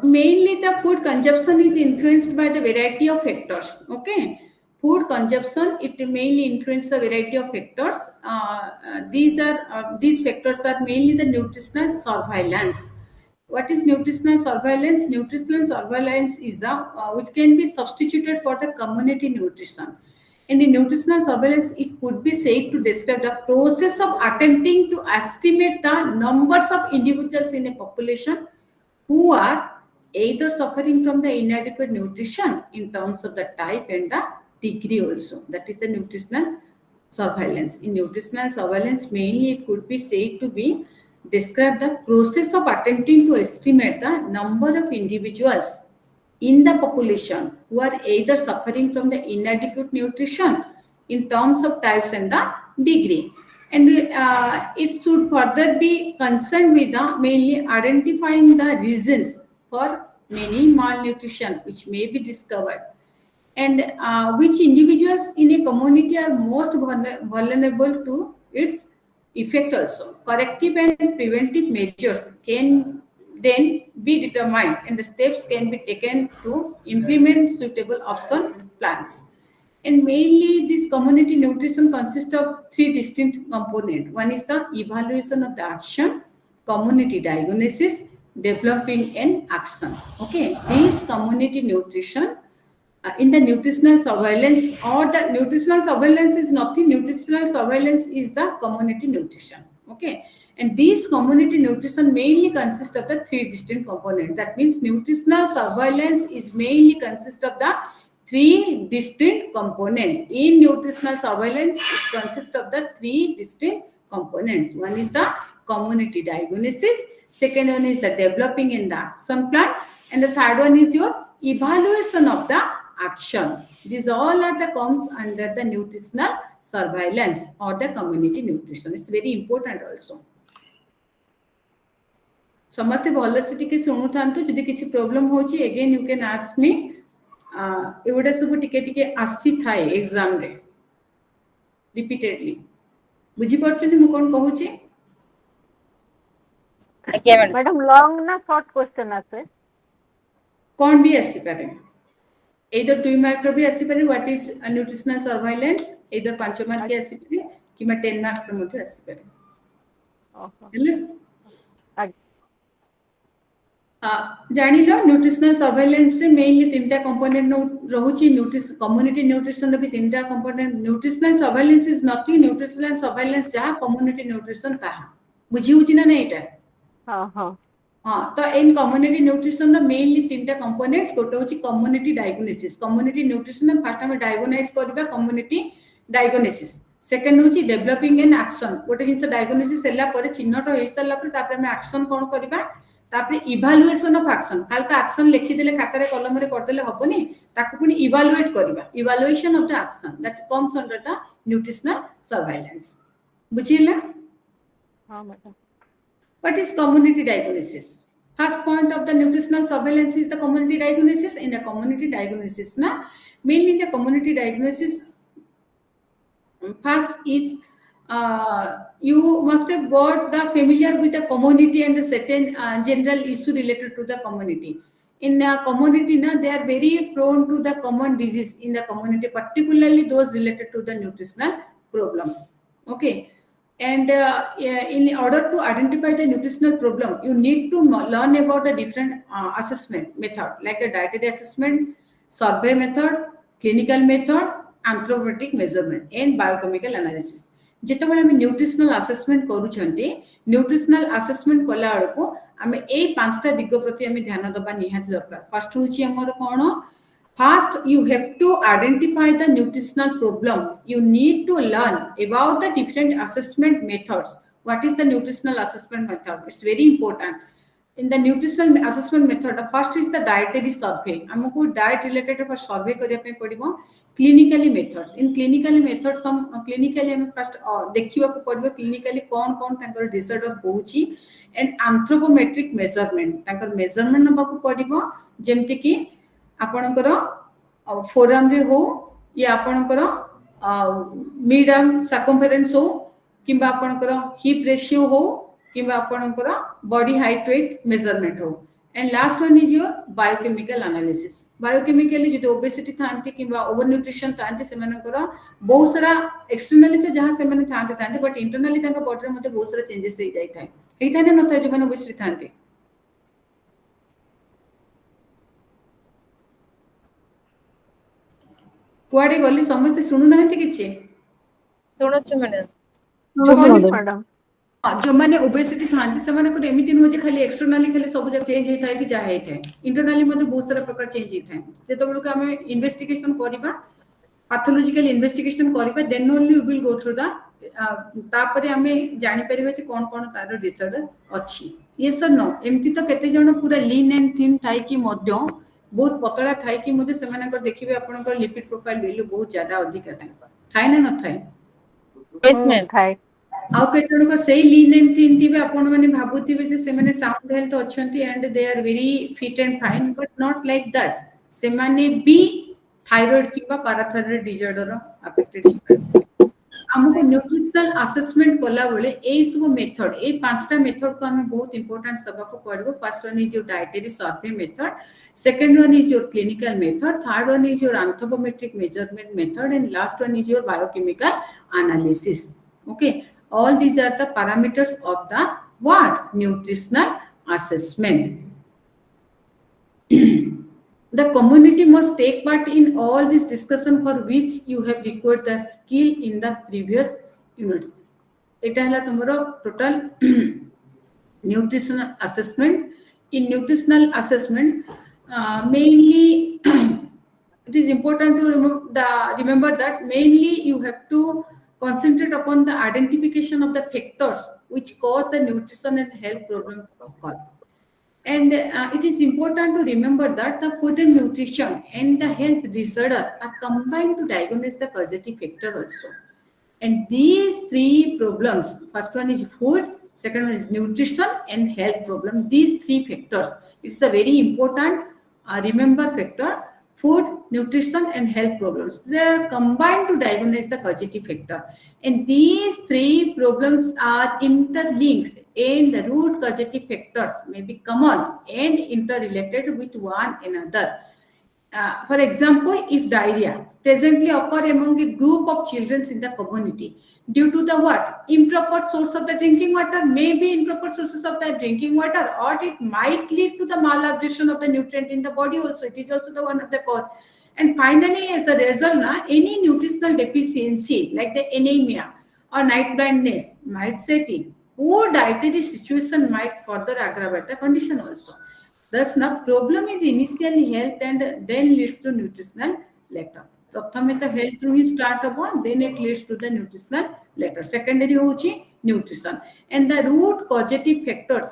Mainly the food consumption is influenced by the variety of factors. Okay, food consumption, it mainly influences the variety of factors. These factors are mainly the nutritional surveillance. What is nutritional surveillance? Nutritional surveillance is the which can be substituted for the community nutrition. And in nutritional surveillance, it could be said to describe the process of attempting to estimate the numbers of individuals in a population who are either suffering from the inadequate nutrition in terms of the type and the degree also. That is the nutritional surveillance. In nutritional surveillance, mainly it could be said to be describe the process of attempting to estimate the number of individuals in the population who are either suffering from the inadequate nutrition in terms of types and the degree. And it should further be concerned with the mainly identifying the reasons for many malnutrition which may be discovered and which individuals in a community are most vulnerable to its effect also. Corrective and preventive measures can then be determined and the steps can be taken to implement suitable option plans. And mainly this community nutrition consists of three distinct components. One is the evaluation of the action, community diagnosis, developing and action. Okay, this community nutrition in the nutritional surveillance or the nutritional surveillance is nothing. Nutritional surveillance is the community nutrition. Okay, and this community nutrition mainly consists of the three distinct components. That means nutritional surveillance is mainly consists of the three distinct components. In nutritional surveillance, it consists of the three distinct components. One is the community diagnosis, second one is the developing and the action plan, and the third one is your evaluation of the action. These all are the comes under the nutritional surveillance or the community nutrition. It's very important also. समस्ते भल से टिके सुनु थांतु जदि किछि problem होची again you can ask me. एवडा सब टिके टिके आसी थाए एग्जाम रे रिपीटेडली बुझी परछनी मु कोन कहूची. मैडम लॉन्ग ना शॉर्ट क्वेश्चन आसे कौन भी आसी पारे. either 2 मार्क रो भी आसी पारे what is nutritional surveillance either 5 mark के आसी पारे कि 10 मार्क्स रो मध्ये आसी पारे. हेले जानिलो न्यूट्रिशनल सर्वेलेंस रे मेनली तीनटा कंपोनेंट रहुची. कम्युनिटी न्यूट्रिशन रे भी तीनटा component. Nutritional surveillance is nothing. Nutritional surveillance जहा कम्युनिटी न्यूट्रिशन ताहा बुझी होची ना नहीं एटा हाँ हाँ हाँ तो इन कम्युनिटी न्यूट्रिशन मेनली तीनटा कंपोनेंट्स गोटे होची community diagnosis community nutrition fast हम डायग्नोसाइज करबा कम्युनिटी डायग्नोसिस सेकंड होची डेवलपिंग एन एक्शन गोटे जिंस डायग्नोसिस हैला पर चिन्हट होई साला पर तापर हम एक्शन कोन करबा तापर इवैल्यूएशन ऑफ एक्शन खाली तो एक्शन लिखि देले खातारे कलम रे कर देले हबनी ताकू पुनी इवैल्यूएट करबा evaluation of the action that comes under the nutritional surveillance बुझिला हाँ madam What is community diagnosis? First point of the nutritional surveillance is the community diagnosis. In the community diagnosis, mainly the community diagnosis first is you must have got the familiar with the community and the certain general issue related to the community. In the community, they are very prone to the common disease in the community, particularly those related to the nutritional problem. Okay. And in order to identify the nutritional problem, you need to learn about the different assessment method, like the dietary assessment, survey method, clinical method, anthropometric measurement, and biochemical analysis. ଯେତେବେଳେ ଆମେ nutritional assessment କରୁଛନ୍ତି nutritional assessment କଲା ବେଳକୁ ଆମେ ଏଇ ପାଞ୍ଚଟା ଦିଗ ପ୍ରତି ଆମେ ଧ୍ୟାନ ଦେବା ନିହାତି ଦରକାର ଫାର୍ଷ୍ଟ ହେଉଛି ଆମର କ'ଣ First, you have to identify the nutritional problem. You need to learn about the different assessment methods. What is the nutritional assessment method? It's very important. In the nutritional assessment method, the first is the dietary survey. हमको diet related for survey करिया पे पड़िबो. Clinically methods. In clinically methods, some clinically हम first देखिबा को पड़िबो clinically कौन तांकर disorder होउची and anthropometric measurement. तांकर measurement नबा को पड़िबो जेमति कि आपणकर फोरम रे हो या आपणकर मिड आर्म सर्कमफेरेंस हो किंबा आपणकर हिप रेशियो हो किंबा आपणकर बॉडी हाइट वेट मेजरमेंट हो and last one is your biochemical analysis biochemically जो ओबेसिटी थांती किंबा ओवर न्यूट्रिशन थांती सेमानकर बहुत सारा एक्सटर्नली तो जहां से माने थांते बट इंटरनली तांका बॉडी रे मते बहुत सारा चेंजेस हो जाई थाए एई थाने न थाए जो माने ओबेसिटी थांती कुआडे गली समस्त सुनु नाहंती किछि ଶୁଣୁଛୁ ମ୍ୟାଡାମ मैडम जो माने ओबेसिटी थांती से माने को एमिति न हो जे खाली एक्सटर्नली खाली सब जगह चेंज होई थाए कि जा होई थाए इंटरनली मते बहुत सारा प्रकार चेंज होई थाए जेतो बळको हमें इन्वेस्टिगेशन करिबा पैथोलॉजिकल इन्वेस्टिगेशन करिबा then only we will go through the तापरे हमें जानि परिबा जे कोन तार डिसऑर्डर अछि ये सर नो एमिति तो केते जण पूरा लीन एंड थिन थाई कि मध्य बहुत पतला थाई कि मते सेमानकर देखिबे आपनकर लिपिड प्रोफाइल वैल्यू बहुत ज्यादा अधिक थाई ना न थाई यस मैम थाई आउ के जणकर सेही लीन एंड थिन थिबे आपण माने भाबुथिबे जे से माने साउंड हेल्थ अछंती and they are very fit and fine but not like that से माने बी थायराइड किबा पैराथायराइड डिसऑर्डर अफेक्टेड हमको न्यूट्रिशनल असेसमेंट कला बेले एई सब मेथड ए पांचटा मेथड को हमें बहुत इंपोर्टेंस दबा को पड़बो first one is your dietary survey method second one is your clinical method third one is your anthropometric measurement method and last one is your biochemical analysis okay all these are the parameters of the what nutritional assessment the community must take part in all this discussion for which you have required the skill in the previous units eta hala tomoro total nutritional assessment in nutritional assessment mainly it is important to remember that mainly you have to concentrate upon the identification of the factors which cause the nutrition and health problem to occur. And it is important to remember that the food and nutrition and the health disorder are combined to diagnose the causative factor also. And these three problems, first one is food, second one is nutrition and health problem. These three factors, it's a very important remember factor. Food, nutrition, and health problems. They are combined to diagnose the causative factor. And these three problems are interlinked, and the root causative factors may be common and interrelated with one another. For example, if diarrhea presently occur among a group of children in the community, due to the what improper source of the drinking water, maybe improper sources of the drinking water, or it might lead to the malabsorption of the nutrient in the body also. It is also the one of the cause. And finally, as a result, any nutritional deficiency like the anemia or night blindness might set in. poor dietary situation might further aggravate the condition also. Thus, now problem is initially health and then leads to nutritional later. प्रथमे तो health रू ही start हो, then it leads to the nutritional later. Secondary होची nutrition, and the root causative factors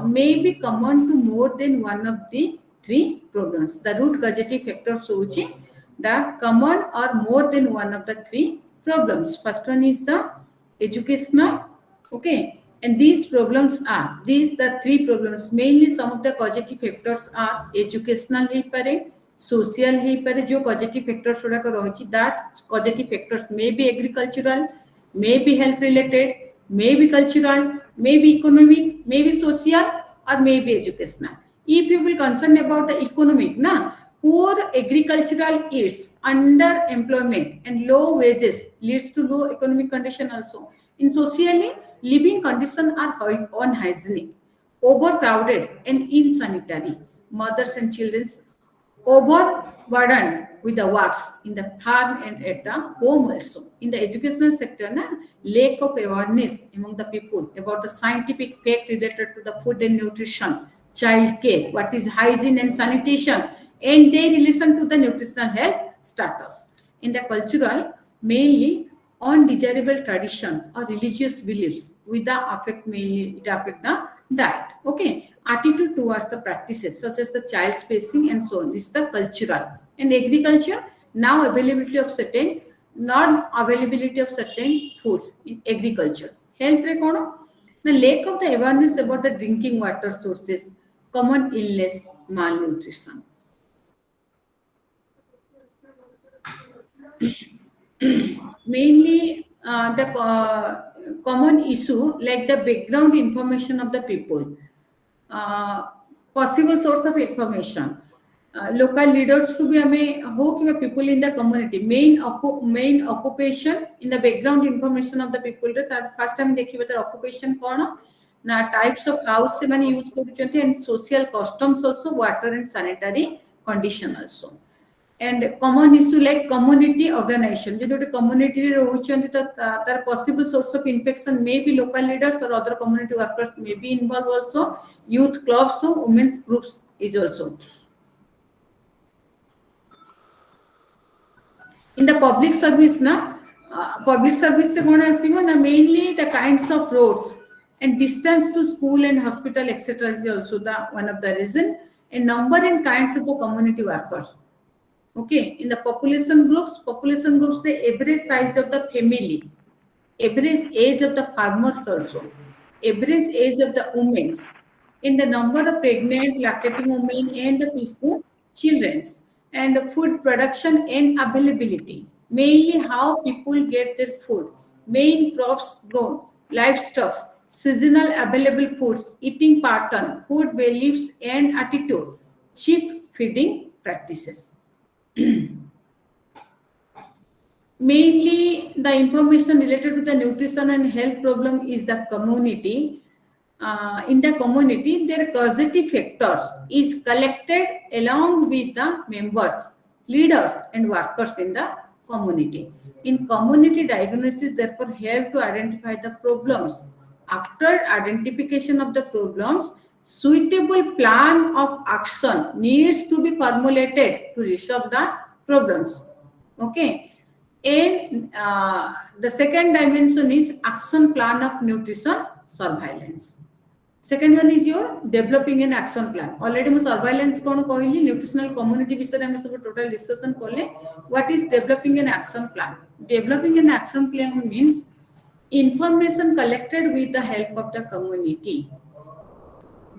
may be common to more than one of the three problems. The root causative factors होची the common or more than one of the three problems. First one is the educational, okay, and these problems are the three problems. Mainly some of the causative factors are educational ही परे, social ही परे जो causative factors गुड़ा का रही, that causative factors may be agricultural, may be health related, may be cultural, may be economic, may be social, or may be educational. If you will concern about the economic, na, poor agricultural yields, underemployment and low wages leads to low economic condition also. In socially, living conditions are unhygienic, overcrowded and insanitary. Mothers and children overburdened with the works in the farm and at the home also. In the educational sector, lack of awareness among the people about the scientific fact related to the food and nutrition, child care, what is hygiene and sanitation, and their relation to the nutritional health status. In the cultural, mainly undesirable tradition or religious beliefs with the affect the diet. Okay, attitude towards the practices such as the child spacing and so on. This is the cultural. And agriculture, now availability of certain, non-availability of certain foods in agriculture. Health record, the lack of the awareness about the drinking water sources, common illness, malnutrition. Mainly the common issue like the background information of the people, possible source of information, local leaders to be people in the community, main occupation in the background information of the people. First time देखिए बता occupation कौन ना, types of house से मैंने use करते हैं, and social customs also, water and sanitary condition also. And common issue like community organization. जो तो community रोचन तो तार possible source of infection may be local leaders or other community workers may be involved also. Youth clubs, so women's groups is also. In the public service, public service से कौन आसीबो ना, mainly the kinds of roads and distance to school and hospital etc. is also the one of the reason, and number and kinds of the community workers. Okay, in the population groups the average size of the family, average age of the farmers also, average age of the women, in the number of pregnant, lactating women and the preschool children, and the food production and availability, mainly how people get their food, main crops grown, livestock, seasonal available foods, eating pattern, food beliefs and attitude, cheap feeding practices. Mainly the information related to the nutrition and health problem is the community. In the community, their causative factors is collected along with the members, leaders and workers in the community. In community diagnosis, therefore, help to identify the problems. After identification of the problems, suitable plan of action needs to be formulated to resolve the problems. Okay, and the second dimension is action plan of nutrition surveillance. Second one is your developing an action plan. Already mu surveillance kono कहली, nutritional community विषय में सब total discussion कले. What is developing an action plan? Developing an action plan means information collected with the help of the community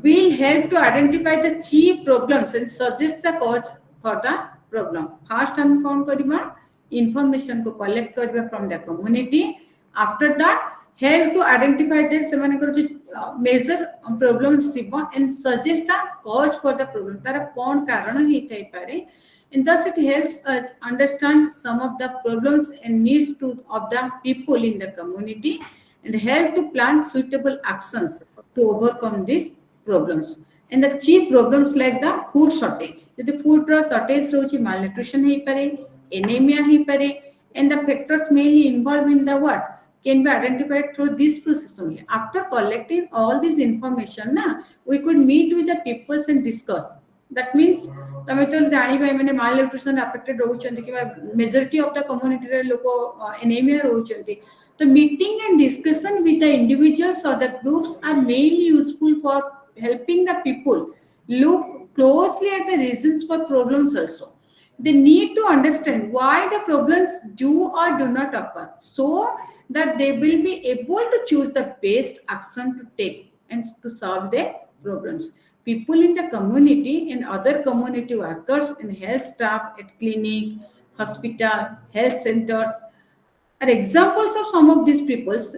will help to identify the chief problems and suggest the cause for the problem. First हम कौन Karima, information को collect करिबा from the community. After that, help to identify that सेमाने को जो major problems थिबा and suggest the cause for the problem. तारा कौन कारण ही Thai पारे, and thus it helps us understand some of the problems and needs of the people in the community and help to plan suitable actions to overcome these problems. And the chief problems like the food shortage. If the food shortage rochi malnutrition hai pare, anemia hai pare, and the factors mainly involved in the what? can be identified through this process only. After collecting all this information, we could meet with the peoples and discuss. That means तमें तो जानी भाई मैंने malnutrition affected रोचंदी कि majority of the community रे लोगो anemia रोचंदी. The meeting and discussion with the individuals or the groups are mainly useful for helping the people look closely at the reasons for problems also. They need to understand why the problems do or do not occur so that they will be able to choose the best action to take and to solve their problems. People in the community and other community workers and health staff at clinic, hospital, health centers are examples of some of these peoples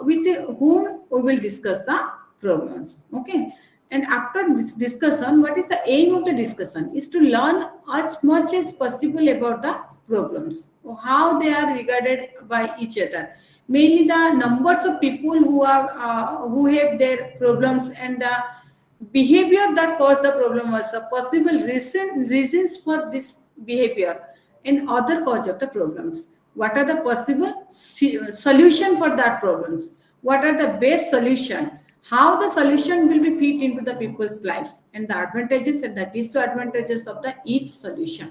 with whom we will discuss the problems. Okay. And after this discussion, what is the aim of the discussion? Is to learn as much as possible about the problems, how they are regarded by each other. Mainly the numbers of people who have their problems and the behavior that cause the problem also, possible reasons for this behavior and other cause of the problems. What are the possible solution for that problems? What are the best solution? How the solution will be fit into the people's lives and the advantages and the disadvantages of the each solution.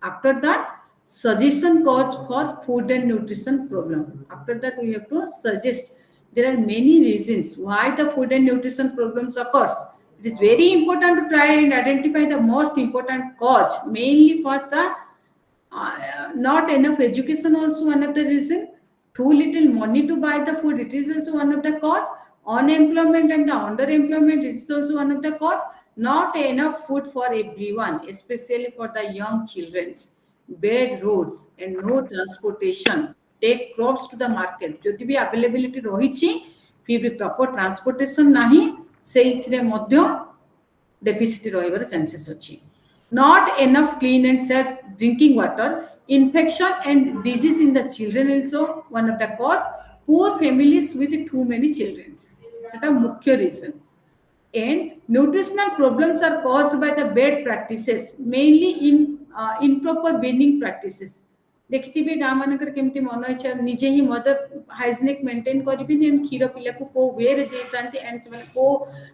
After that, suggestion cause for food and nutrition problem. After that, we have to suggest. There are many reasons why the food and nutrition problems occurs. It is very important to try and identify the most important cause. Mainly first the not enough education also one of the reason. Too little money to buy the food, it is also one of the cause. Unemployment and the underemployment, it is also one of the cause. Not enough food for everyone, especially for the young children. Bad roads and no transportation. Take crops to the market. जो भी availability रही फिर भी proper transportation नहीं से मध्य deficit रहिबार chances अछि. Not enough clean and safe drinking water. Infection and disease in the children also one of the cause. Poor families with too many children. That is मुख्य reason. And nutritional problems are caused by the bad practices, mainly in improper weaning practices. देखिथिबे गाँ मानकर केमती मन इच्छा निजे ही mother hygienic maintain करिबिन and खीर पिला को को वे रे देतांती एंड माने को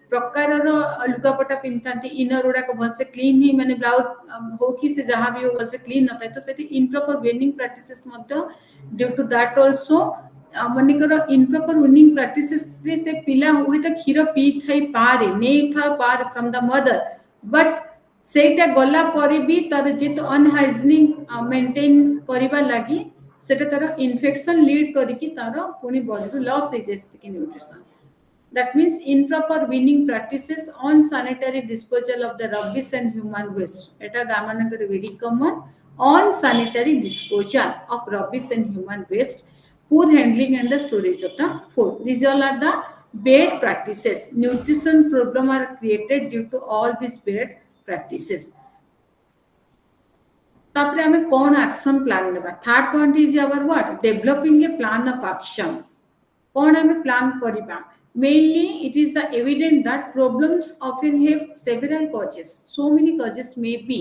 प्रकार रो लुगापटा पिनतांती इनर रोडा को भल से क्लीन ही माने ब्लाउज हो कि से जहां भी हो भल से क्लीन नथाय तो सेठी improper weaning practices मध्य ड्यू टू दैट आल्सो मनिकर improper weaning practices रे से पिला हुई तो खीर पी थाई पारे नै था पार फ्रॉम द मदर बट सेटा गला परे भी तार जे तो अनहाइजीनिक मेंटेन करिबा लागि सेटा तार इन्फेक्शन लीड करिकि तार पुनी बॉडी रो लॉस हे जेस्टिक nutrition. That means improper weaning practices on sanitary disposal of the rubbish and human waste. Eta gamanakare very common. On sanitary disposal of rubbish and human waste, poor handling and the storage of the food. These all are the bad practices. Nutrition problem are created due to all these bad practices. तापरे हमें कौन action plan लेबा. Third point is our what developing a plan of action. कौन हमें plan करिबा. Mainly, it is evident that problems often have several causes. So many causes may be.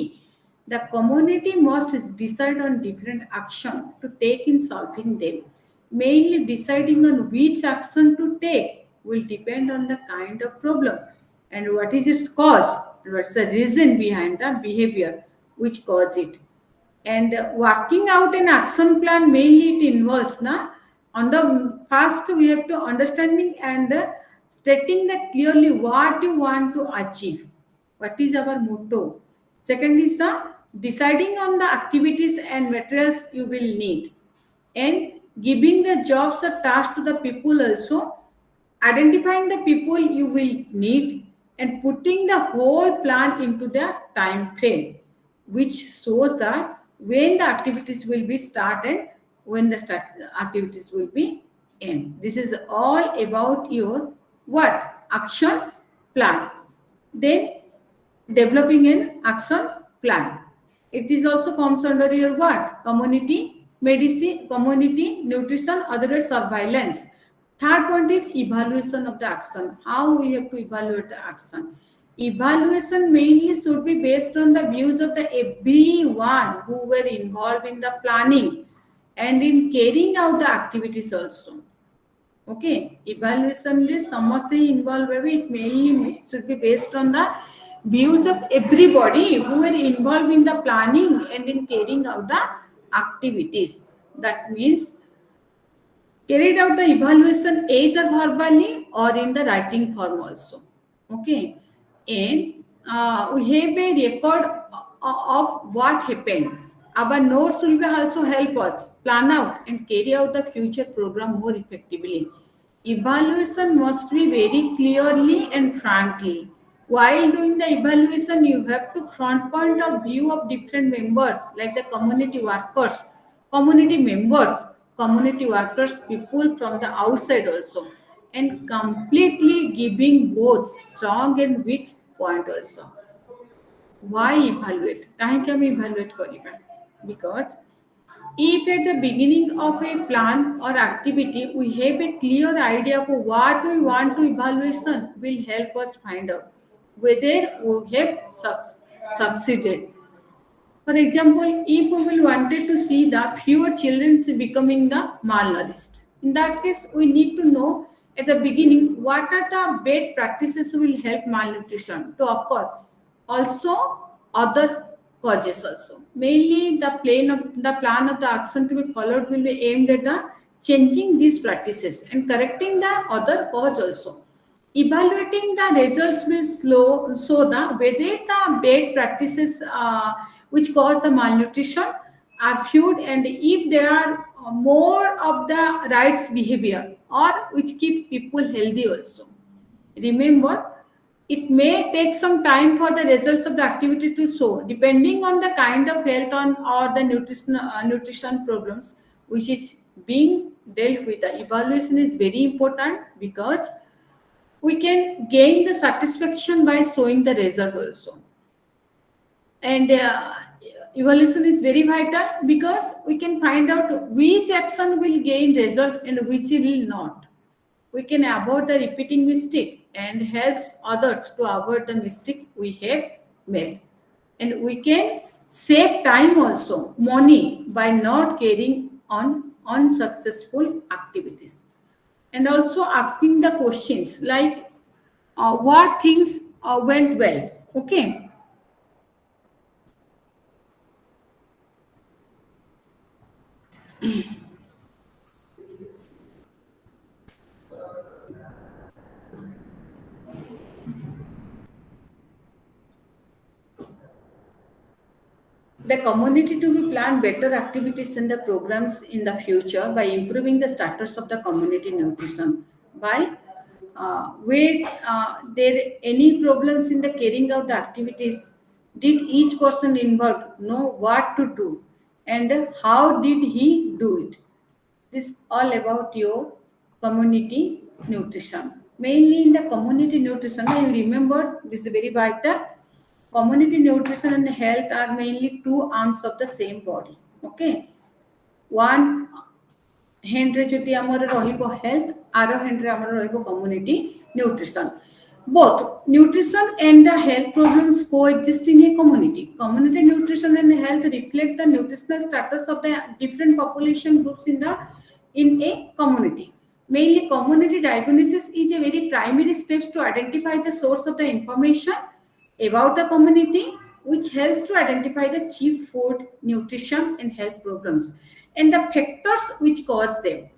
The community must decide on different action to take in solving them. Mainly, deciding on which action to take will depend on the kind of problem and what is its cause and what's the reason behind the behavior which caused it. And working out an action plan mainly it involves on the first we have to understanding and stating that clearly what you want to achieve, what is our motto. Second is the deciding on the activities and materials you will need and giving the jobs or tasks to the people also, identifying the people you will need and putting the whole plan into the time frame which shows that when the activities will be started, when the activities will be end. This is all about your what action plan. Then developing an action plan. It is also comes under your what community medicine, community nutrition, otherwise surveillance. Third point is evaluation of the action. How we have to evaluate the action. Evaluation mainly should be based on the views of the everyone who were involved in the planning and in carrying out the activities also. Okay, evaluation is समस्त involved है, it mainly should be based on the views of everybody who are involved in the planning and in carrying out the activities. That means carried out the evaluation either verbally or in the writing form also. Okay, and we have a record of what happened. Our notes will be also help us plan out and carry out the future program more effectively. Evaluation must be very clearly and frankly. While doing the evaluation, you have to front point of view of different members like the community workers, community members, community workers, people from the outside also, and completely giving both strong and weak point also. Why evaluate? काहे हम evaluate करिबा? Because if at the beginning of a plan or activity we have a clear idea of what we want to evaluation will help us find out whether we have succeeded. For example, if we will wanted to see the fewer children becoming the malnourished, in that case, we need to know at the beginning what are the bad practices will help malnutrition to occur. Also, other causes also. Mainly, the plan of the action to be followed will be aimed at the changing these practices and correcting the other cause also. Evaluating the results will show the whether the bad practices which cause the malnutrition are few, and if there are more of the rights behavior or which keep people healthy also. Remember, it may take some time for the results of the activity to show, depending on the kind of health or the nutrition problems which is being dealt with. The evaluation is very important because we can gain the satisfaction by showing the result also. And evaluation is very vital because we can find out which action will gain result and which will not. We can avoid the repeating mistake and helps others to avoid the mistake we have made. And we can save time also, money, by not carrying on unsuccessful activities. And also asking the questions like what things went well. Okay. The community to be plan better activities and the programs in the future by improving the status of the community nutrition. By there any problems in the carrying out the activities, did each person involved know what to do and how did he do it? This all about your community nutrition. Mainly in the community nutrition, you remember this is very vital. Community nutrition and health are mainly two arms of the same body. Okay, one hand रे जदि आमर रहिबो health, आरो hand रे आमर रहिबो community nutrition. Both nutrition and the health problems coexist in a community. Community nutrition and health reflect the nutritional status of the different population groups in a community. Mainly, community diagnosis is a very primary steps to identify the source of the information about the community, which helps to identify the chief food, nutrition, and health problems and the factors which cause them.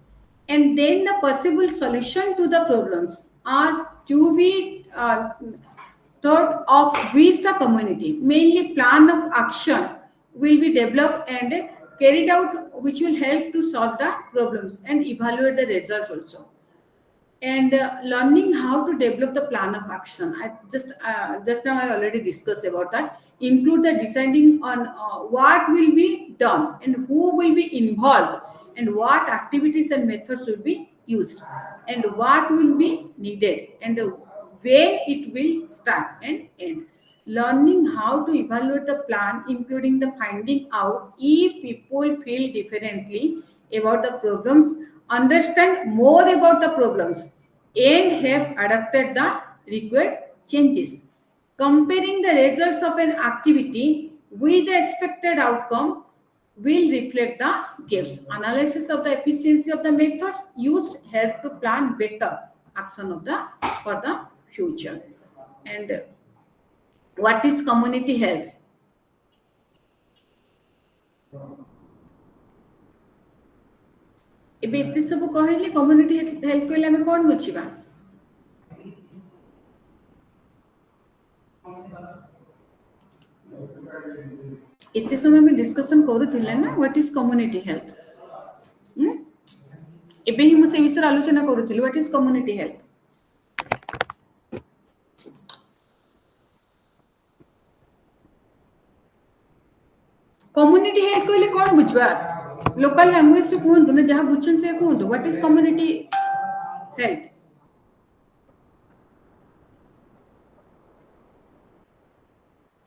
And then the possible solution to the problems are to be thought of with the community. Mainly, plan of action will be developed and carried out, which will help to solve the problems and evaluate the results also. And learning how to develop the plan of action. I just now I already discussed about that. Include the deciding on what will be done and who will be involved and what activities and methods will be used and what will be needed and when it will start and end. Learning how to evaluate the plan, including the finding out if people feel differently about the problems, understand more about the problems, and have adapted the required changes. Comparing the results of an activity with the expected outcome will reflect the gaps. Analysis of the efficiency of the methods used help to plan better action of the for the future. And what is community health? ଏବେ ଏତେ ସବୁ କହିଲେ community health କହିଲେ ଆମେ କଣ ବୁଝିବା? ଏତେ ସମୟ ଆମେ ଡିସ୍କସନ କରୁଥିଲେ ନା what is community health? ଏବେ ହିଁ ମୁଁ ସେ ବିଷୟରେ ଆଲୋଚନା କରୁଥିଲି what is community health? Community health कहले कौन बुझवा लोकल लैंग्वेज से कहूँ ना जहाँ बुझन से कहूँ what is community health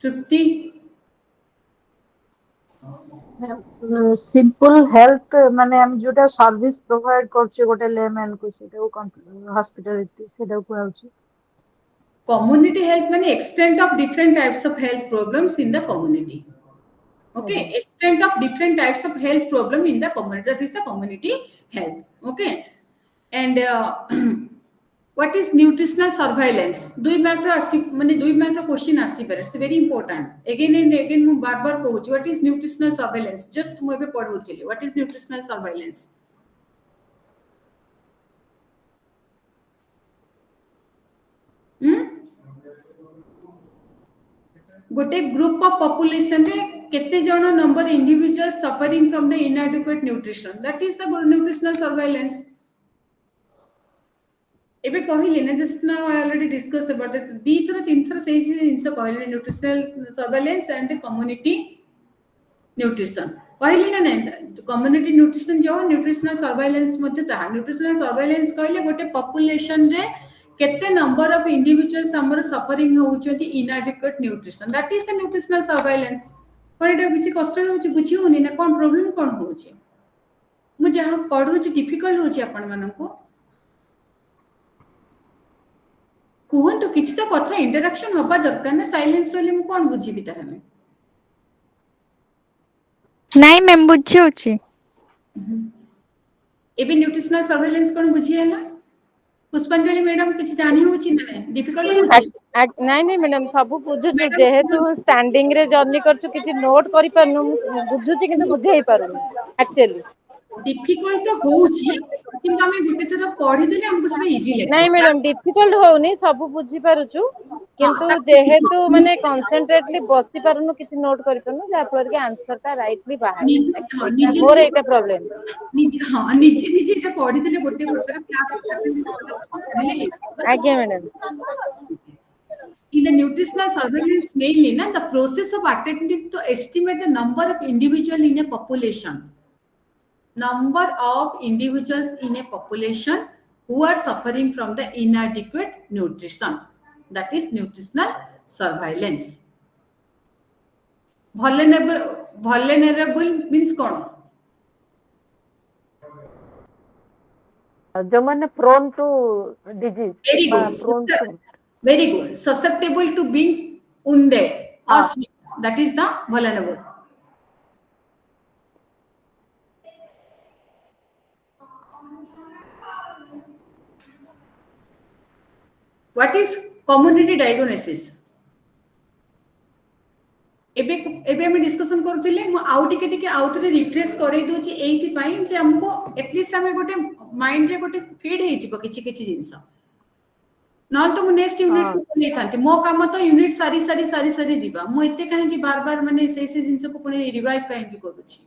Tripti simple health माने हम जोटा सर्विस प्रोवाइड करछे गोटे लेमैन को सेटा हॉस्पिटलिटी सेटा को आउची कम्युनिटी हेल्थ माने extent of different types of health problems in the community okay extent of different types of health problem in the community that is the community health okay and what is nutritional surveillance दुई mark रो आसी माने दुई mark रो question आसी पारे it's very important again and again मु बार बार कहूची what is nutritional surveillance just मु एबे पढौथिली व्हाट इज न्यूट्रिशनल सर्वेलेंस गोटे ग्रुप ऑफ पॉपुलेशन रे केते जण number individual suffering from the inadequate nutrition that is the nutritional surveillance एबे कहिले ना just now I already discuss about that दी थर तीन थर सेही जिंस कहले nutritional surveillance and community nutrition कहले ना नहीं कम्युनिटी न्यूट्रिशन जो न्यूट्रिशनल सर्वेलेंस मध्ये ता न्यूट्रिशनल सर्वेलेंस कहले गोटे पॉपुलेशन रे केते नंबर ऑफ इंडिविजुअल्स हमर सफरिंग होउचंती inadequate nutrition that is the nutritional surveillance कोन एटा बेसी कष्ट होउची बुझी होनी ना कोन प्रॉब्लम कोन होउची मु जहां पढुची डिफिकल्ट होउची आपण मानको कोहन तो किछि तो कथा इंटरेक्शन होबा दरकार ना साइलेंस रहले मु कोन बुझीबी ताहमे ନାଇଁ ମ୍ୟାମ୍ ବୁଝି ହଉଛି एबे न्यूट्रिशनल सर्वेलेंस कोन बुझी हैला पुष्पांजलि मैडम किछि जानि होउची ना डिफिकल्ट होउची ନାଇଁ ନାଇଁ ମ୍ୟାଡାମ ସବୁ ବୁଝୁଛୁ ଯେହେତୁ ଷ୍ଟାଣ୍ଡିଂ ରେ ଜର୍ଣ୍ଣି କରୁଛୁ କିଛି ନୋଟ କରିପାରୁନୁ ବୁଝୁଛି କିନ୍ତୁ ବୁଝେଇ ପାରୁନୁ ଆକ୍ଚୁଆଲି डिफिकल्ट तो होउची किंतु हमें गुटे थरा पढी देले हमको सेटा इजी ନାଇଁ लागो ମ୍ୟାଡାମ डिफिकल्ट होउनी ସବୁ ବୁଝି ପାରୁଛୁ କିନ୍ତୁ ଯେହେତୁ ମାନେ କନସେंट्रेटली ବସି ପାରୁନୁ କିଛି ନୋଟ କରିପାରୁନୁ ଯାହା ଫଳରେ कि आंसर ଟା राइटली बाहर निजे मोर एटा प्रॉब्लम निजे निजे एटा पढी देले गोटे गोटे क्लास पढिले आज्ञा madam in the nutritional surveillance mainly na the process of attempting to estimate the number of individual in a population who are suffering from the inadequate nutrition that is nutritional surveillance vulnerable means kon जो माने prone to disease very prone good to very good susceptible to being wounded or sick. That is the vulnerable what is community diagnosis एबे एबे हम discussion करथिले मु आउ टिके आउथरे refresh करै दोची एथि पई जे हमको एटलीस्ट हमें गोटे माइंड रे गोटे फीड हे जिवो किछि किछि जिंस न तो मु नेक्स्ट यूनिट को नै थांती मो काम तो यूनिट सारी जिबा मु एते काहे कि बार बार माने से जिंस को पुनी रिवाइव काहे कि करूची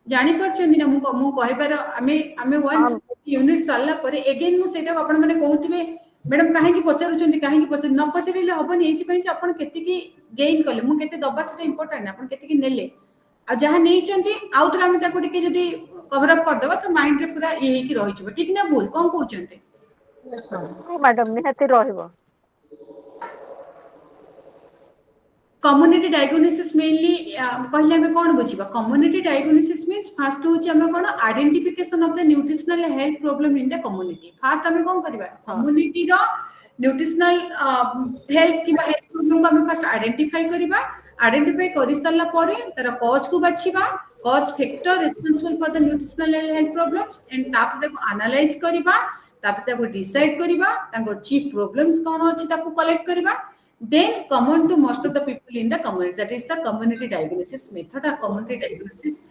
जानि परछन ना मु कहै पर हमें वंस यूनिट सालला परे अगेन मु सेटा आपण माने कहउतिबे मैडम काहे कि पचारुचंती काहे कि पचार न पचारिले हबनी एथि पई जे आपण केति कि गेन कले मु केते दबा से इंपोर्टेंट आपण केति कि नेले आ जहां नै चंती आउतरा हम ताको टिके जदी कवर अप कर देबा तो माइंड रे पूरा ये हे कि रहि जबो ठीक ना भूल कोन कहउचंती मैडम निहाती रहइबो कम्युनिटी डायग्नोसिस मेनली कहले हमें कोन बुझिबा कम्युनिटी डायग्नोसिस मींस फर्स्ट होची हमें कोन identification of the nutritional health problem in the community first हमें कोन करबा कम्युनिटी रो न्यूट्रिशनल हेल्थ कि हेल्थ प्रॉब्लम को हमें फर्स्ट आइडेंटिफाई करबा आइडेंटिफाई कर सारा पर तार कॉज को बाछिबा cause factor responsible for the nutritional and health problems and तापर ताको एनालाइज करबा तापर ताको डिसाइड करबा ताको चीफ प्रॉब्लम्स कोन अछि ताको कलेक्ट करबा then come on to most of the people in the community, that is the community diagnosis method or community diagnosis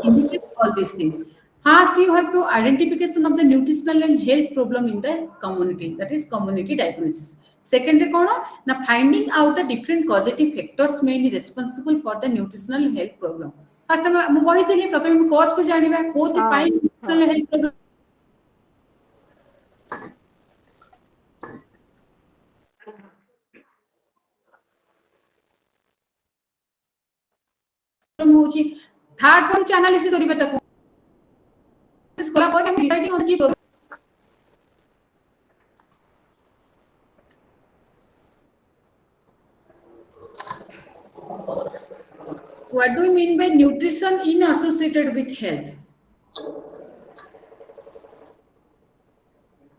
indicates all these things. First you have to identification of the nutritional and health problem in the community, that is community diagnosis. Second kono na finding out the different causative factors mainly responsible for the nutritional health problem. First हम कहि थली प्रथम cause को जानिबा कोथि पाई nutritional health problem होची third point analysis करिबे ताको कला पर हम deciding on की what do you mean by nutrition in associated with health?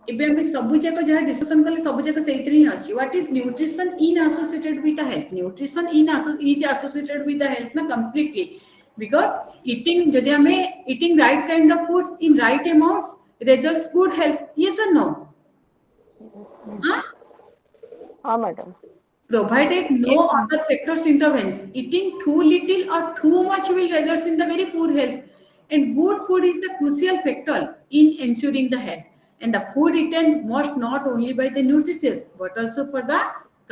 इबे हम सब जक जहा डिस्कशन करले सब जक सेइतरी ही आसी what is nutrition in associated with the health nutrition in is associated with the health ना कंप्लीटली बिकॉज़ ईटिंग जदि हमें eating right kind of foods in right amounts results good health yes और no हां madam provided no other factors intervenes eating too little or too much will result in the very poor health and good food is a crucial factor in ensuring the health and the food eaten must not only by the nutritious but also for the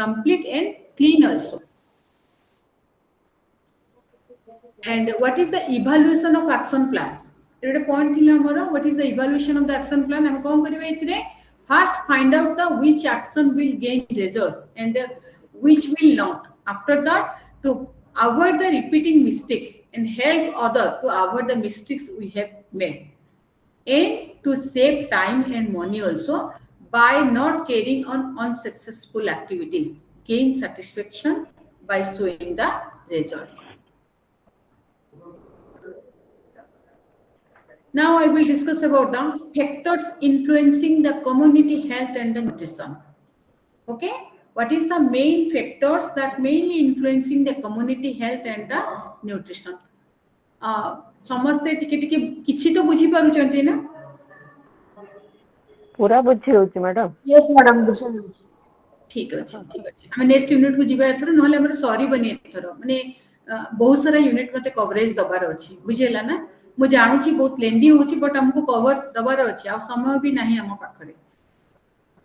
complete and clean also. And what is the evaluation of action plan? It is a point thila amara what is the evaluation of the action plan हम कोन करिवे इतरे first find out the which action will gain results and which will not. After that, to avoid the repeating mistakes and help others to avoid the mistakes we have made. And to save time and money also by not carrying on unsuccessful activities. Gain satisfaction by showing the results. Now I will discuss about the factors influencing the community health and the nutrition. Okay? What is the main factors that mainly influencing the community health and the nutrition? समस्ते टिके टिके किछि तो बुझी पारु चंती ना पूरा बुझी होची मैडम यस मैडम बुझे ठीक अछि हम नेक्स्ट यूनिट को जिबा एथरो नहले हमर सॉरी बनी एथरो माने बहुत सारा यूनिट मते कवरेज दबार अछि बुझेला ना मु जानु छी बहुत लेंदी होची बट हमको कवर दबार अछि आ समय भी नाही हम पाखरे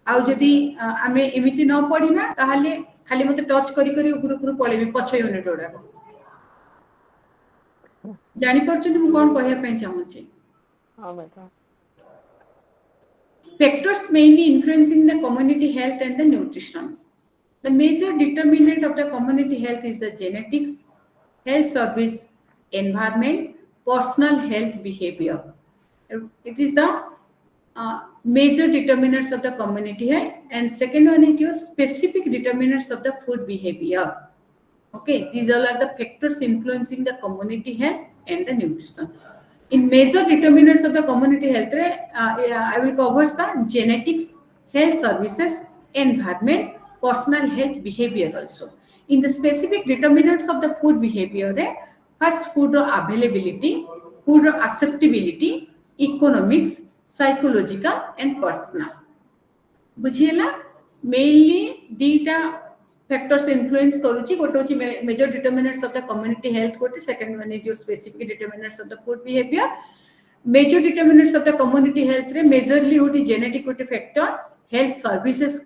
आउ जदि आमे एमिति न पढिबा ताहाले खाली मते टच करी करी ऊपर ऊपर पळेबी पछ यूनिट ओडा जानि परछन मु कोन कहया पय चाहू छी हां madam factors mainly influencing the community health and the nutrition. The major determinant of the community health is the genetics, health service, environment, personal health behavior. It is the major determinants of the community health, and second one is your specific determinants of the food behavior. Okay, these all are the factors influencing the community health and the nutrition. In major determinants of the community health, I will cover the genetics, health services, environment, personal health behavior also. In the specific determinants of the food behavior, first food availability, food acceptability, economics, psychological and personal. बुझिएला mainly data factors influence करूची गोटे होची major determinants of the community health गोटे second one is your specific determinants of the food behavior. Major determinants of the community health रे majorly होती genetic गोटे factor, health services,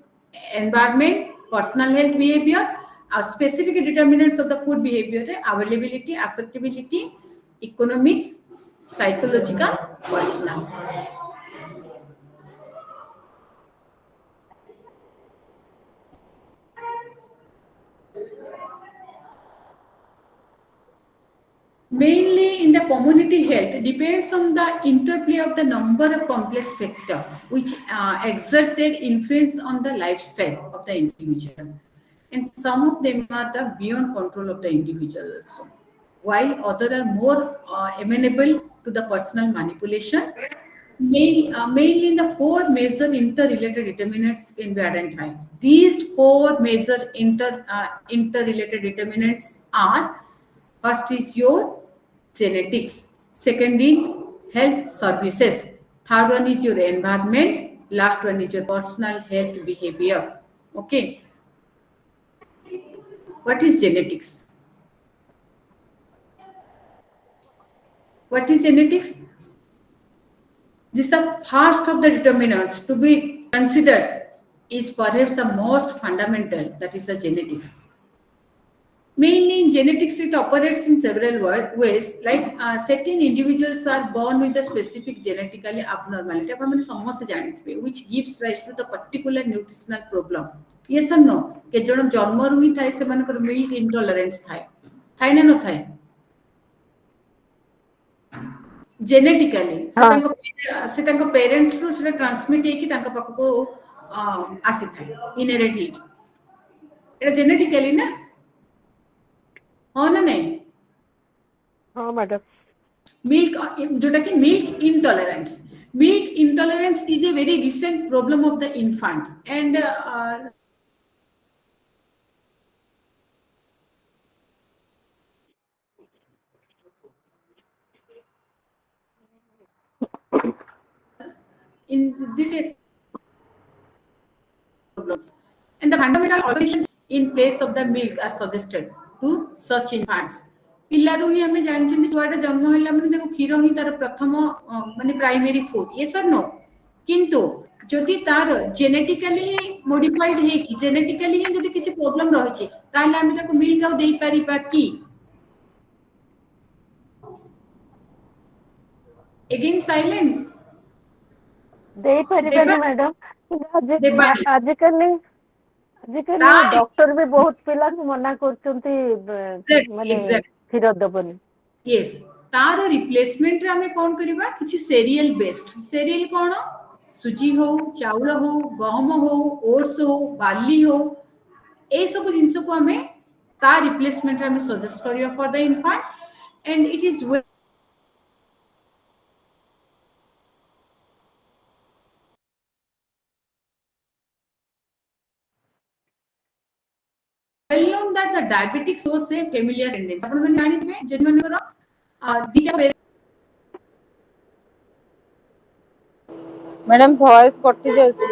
environment, personal health behavior. Specific determinants of the food behavior रे availability, acceptability, economics, psychological, personal. Mainly in the community health depends on the interplay of the number of complex factors which exert their influence on the lifestyle of the individual, and some of them are the beyond control of the individual also, while others are more amenable to the personal manipulation. Mainly in the four major interrelated determinants can be identified. These four major interrelated determinants are: first is your genetics, second in health services, third one is your environment, last one is your personal health behavior. Okay, what is genetics? What is genetics? This is the first of the determinants to be considered, is perhaps the most fundamental, that is the genetics. Mainly in genetics, it operates in several ways. Like certain individuals are born with a specific genetically abnormality, which gives rise to the particular nutritional problem. Yes or no? के जन जन्म रु ही थाए से मानकर milk intolerance थाए थाए ना न थाए जेनेटिकली से तांको पेरेंट्स रु से ट्रांसमिट हे कि तांको पाखको आसी थाए इनहेरिट हे एटा जेनेटिकली ना हाँ ना नहीं हाँ मैडम मिल्क जोटा कि milk intolerance is a very recent problem of the infant and in this is problems and the fundamental alteration in place of the milk are suggested to such infants. पिल्लारू ही हमें जानछन छुआटा जन्म होला माने देखो क्षीर ही तार प्रथम माने प्राइमरी फूड यस और no किंतु जदि तार जेनेटिकली मॉडिफाइड हे कि जेनेटिकली ही जदि किसी प्रॉब्लम रहिछि ताले हम ताको मिल्क आउ देई परिबा कि अगेन साइलेंट दे परिबानी मैडम आजिकल डॉक्टर भी बहुत पिला मना करचंती माने क्षीर दबनी यस तार रिप्लेसमेंट रे हमें कोन करबा किछि सीरियल बेस्ड सीरियल कोन सुजी हो चाउल हो गहम हो ओट्स हो बार्ली हो ए सब जिंस को हमें तार रिप्लेसमेंट रे हमें सजेस्ट करियो for the infant and it is well known that the diabetics shows a familiar tendency आपण मन जानि थे जदि मन करो दिटा मैडम वॉइस कटि जाउछि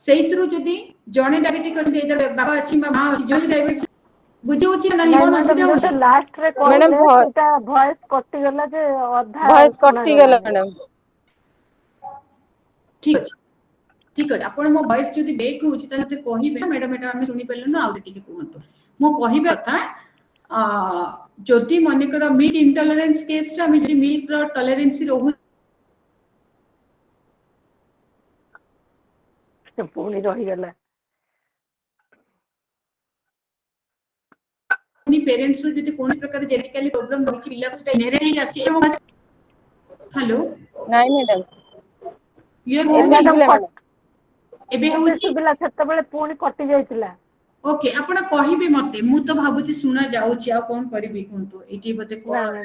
सेइतरु जदि जणे डायबिटिक कर दे बाबा अछि मां अछि जणे डायबिटिक बुझौछि ना ही कोन असुविधा होछि लास्ट रे मैडम कहले सेटा वॉइस कटि गला जे अधा वॉइस सुना कटि गला गेला मैडम ठीक अछि ठीक अछि आपण मो वॉइस जदि ब्रेक होछि त मते कहिबे मैडम एटा हम सुनि पल्ले न आउ टिके कहंतु मो कहिबे था जदि मने कर मिल्क इंटॉलरेंस केस रे हम जदि मिल्क रो टॉलरेंस रहु पुणी रही गला नि पेरेंट्स रो जदि कोन प्रकार जेनेटिकली प्रॉब्लम होछि पिला सेटा इनहेरिट हे आसी हेलो नाइ मैडम यूर एबे होनी सुबिला मैडम एबे होछि सुबिला सेते बेले पुणी कटि जाइतिला ओके आपण कहिबे मते मु तो भाबुछि सुना जाउछि आ कोन करबी कोंतो एटी बते को ना ना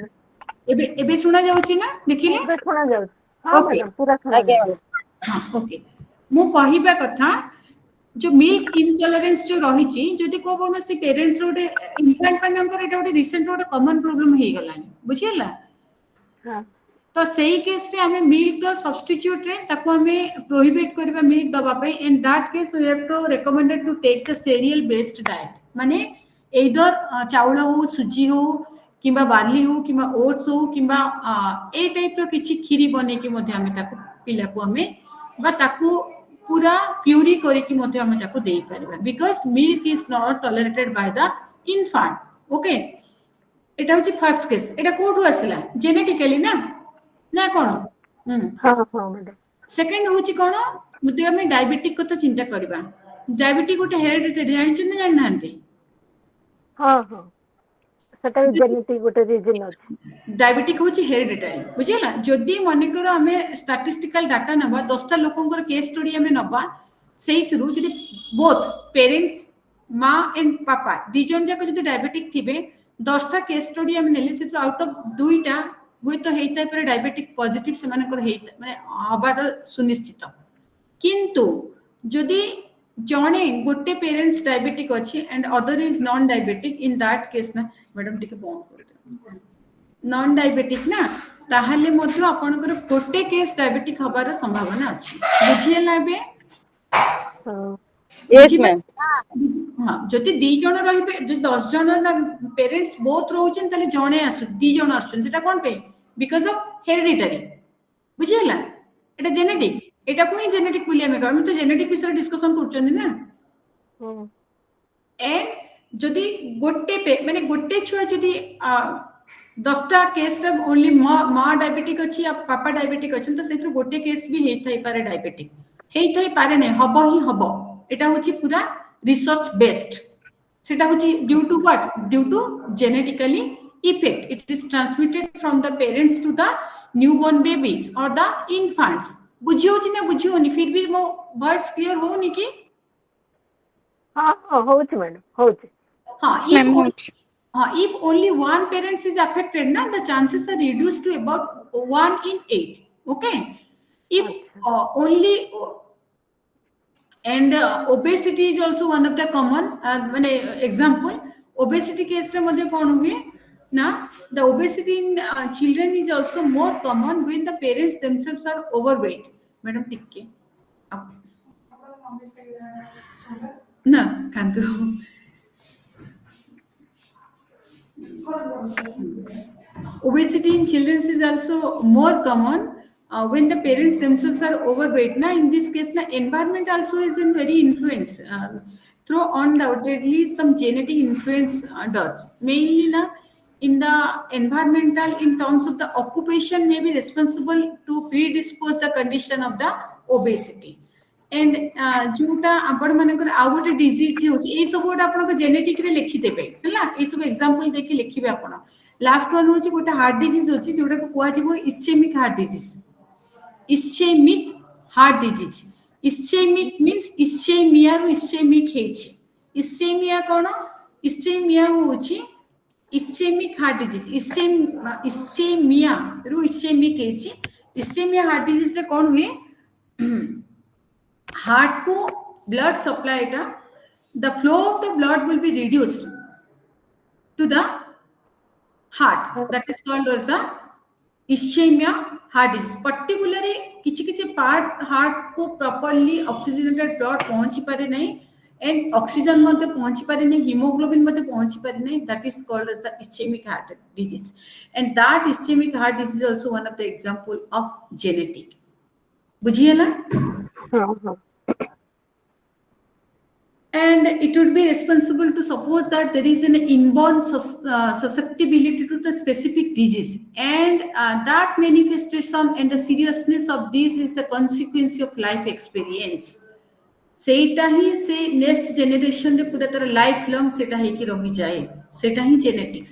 एबे सुना जाउछि ना देखिले ଏବେ ଶୁଣା ଯାଉଛି ହଁ ओके ମ୍ୟାଡାମ ପୁରା ଶୁଣା आगे ଯାଉଛି हां ओके मु कहिबा कथा जो मिल्क इंटॉलरेंस जो रहिछि जदि को कोनोसी पेरेंट्स रोटे इन्फेंट मानकर एटा गोटे रिसेंट रोटे कॉमन प्रॉब्लम हे गलानी बुझियला हाँ तो सही केस रे हमें मिल्क रो सब्स्टिट्यूट रे ताको हमें प्रोहिबिट करबा मिल्क दबा पे in that case we have to recommended to take the cereal based diet माने एदर चाउल हो सुजी हो किबा बार्ली हो किबा ओट्स हो किबा ए टाइप रो किछि खीरी बने कि मध्ये हमें ताको पिला को हमें बा ताको पूरा प्यूरी करी कि मध्ये हमें ताको देई परबा because milk is not tolerated by the infant okay एटा होची फर्स्ट केस एटा कोठु आसिला जेनेटिकली ना ना कोन हाँ हाँ मैडम सेकंड होची कोन मुदे हमें डायबिटिक को तो चिंता करबा डायबिटिक गोटे हेरिडिटरी जानछन ना जान नांती हाँ हाँ सेटा जेनेटिक गोटे रीजन अछि डायबिटिक होची हेरिडिटरी बुझिला जदी मने करो हमें स्टैटिस्टिकल डाटा नबा 10टा लोकंकर केस स्टडी हमें नबा सेही थ्रू जदी बोथ पेरेंट्स मां एंड पापा दिजन जाक जदी डायबिटिक थिबे 10टा केस स्टडी हमें नेले से आउट ऑफ दुईटा हुई तो हेइता पर डायबिटिक पॉजिटिव से माने कर हेइता माने हबार सुनिश्चित किंतु जदी जणे गोटे पेरेंट्स डायबिटिक अच्छी and other is non diabetic in that case ना मैडम टिके बंद कर दे नॉन डायबिटिक ना ताहले मध्य आपनकर गोटे केस डायबिटिक हबार संभावना अच्छी बुझिएला बे हाँ यस बुझिबे मैम हाँ जति 2 जण रहिबे जो 10 जण पेरेंट्स बोथ रहउछन तले जणे आसु 2 जण आसुछन सेटा कोन पे because of hereditary बुझिएला Etah genetic एटा को ही जेनेटिक बोली हम तो जेनेटिक विषय डिस्कशन करछन ना हम्म एंड जदि गोटे पे माने गोटे छुआ जदि 10टा केस रे ओनली माँ डायबिटिक अच्छी या पापा डायबिटिक अच्छन तो सेथरो गोटे केस भी हेई थाई पारे डायबिटिक हेई थाई पारे नै हबो ही हबो एटा होची पूरा रिसर्च बेस्ड सेटा होची due to what due to genetically effect it is transmitted from the parents to the newborn babies और द इन्फेंट्स बुझियो छी ना बुझियो नि फिर भी मो वॉइस क्लियर होनी कि हाँ हाँ होची मैडम होची हाँ मैम होची if only one parent is affected na the chances are reduced to about 1 in 8 okay if अच्छा only and obesity is also one of the common example obesity case re madhya kon hue na the obesity in children is also more common when the parents themselves are overweight madam tikke na kantu obesity in children is also more common when the parents themselves are overweight na in this case the environment also is in very influence through undoubtedly some genetic influence does mainly na in the environmental in terms of the occupation may be responsible to predispose the condition of the obesity and जोटा आपण मानकर आ गोटे disease होची ए सब गोटे आपण genetic रे लिखि देबे हला ए सब एग्जांपल देखि लिखिबे आपण लास्ट वन होची गोटे हार्ट डिजीज होची जोटा को कुआ जीवो ischaemic heart disease ischaemic heart disease ischaemic means ischaemia रो इस्चेमिक हेची इस्चेमिया कोन इस्चेमिया होची इस्चेमिक हार्ट डिजीज इस्चेमिया रो इस्चेमिक हेची इस्चेमिया हार्ट डिजीज रे कोन हुए heart को blood supply टा the flow of the blood will be reduced to the heart that is called as the ischemia heart disease particularly किछि किछि part heart को properly oxygenated blood पहुंची पारे नहीं and oxygen मते पहुंची पारे नहीं hemoglobin मते पहुंची पारे नहीं that is called as the ischemic heart disease and that ischemic heart disease is also one of the example of genetic बुझिए ना हाँ हाँ and it would be responsible to suppose that there is an inborn susceptibility to the specific disease and that manifestation and the seriousness of this is the consequence of life experience सेटा ही से next generation रे पूरा तरह life long सेटा ही की रही जाए सेटा ही जेनेटिक्स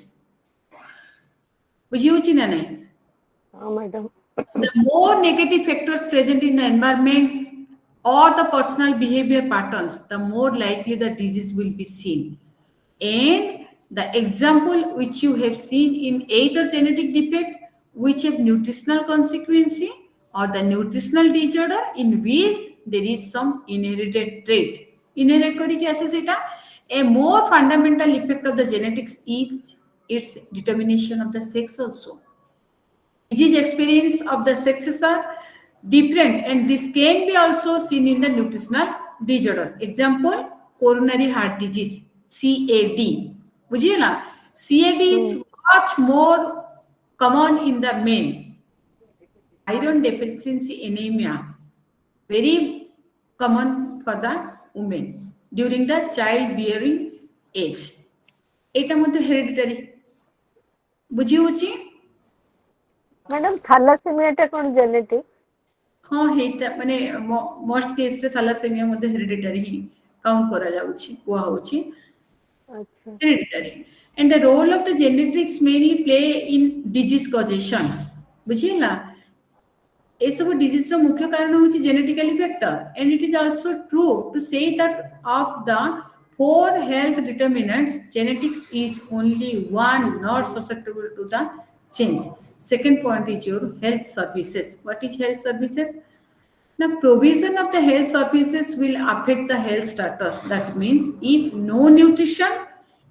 बुझियो छी ना नहीं हाँ madam the more negative factors present in the environment or the personal behavior patterns, the more likely the disease will be seen. And the example which you have seen in either genetic defect which have nutritional consequence or the nutritional disorder in which there is some inherited trait. Inherit kari ki aise seta a more fundamental effect of the genetics is its determination of the sex also. Disease experience of the sexes are different and this can be also seen in the nutritional disorder. Example, coronary heart disease, CAD. बुझिएला CAD is much more common in the men. Iron deficiency anemia, very common for the women during the childbearing age. এটা মধ্যে hereditary বুঝিউছি madam थैलासेमिया टा कोन genetic हाँ हेता माने most case रे थैलासेमिया मध्ये hereditary ही count करा जाउची कोआ होची अच्छा hereditary and the role of the genetics mainly play in disease causation बुझिएला ए सब डिजीज रो मुख्य कारण होची genetically factor and it is also true to say that of the four health determinants genetics is only one not susceptible to the change. Second point is your health services. What is health services? Now, provision of the health services will affect the health status. That means if no nutrition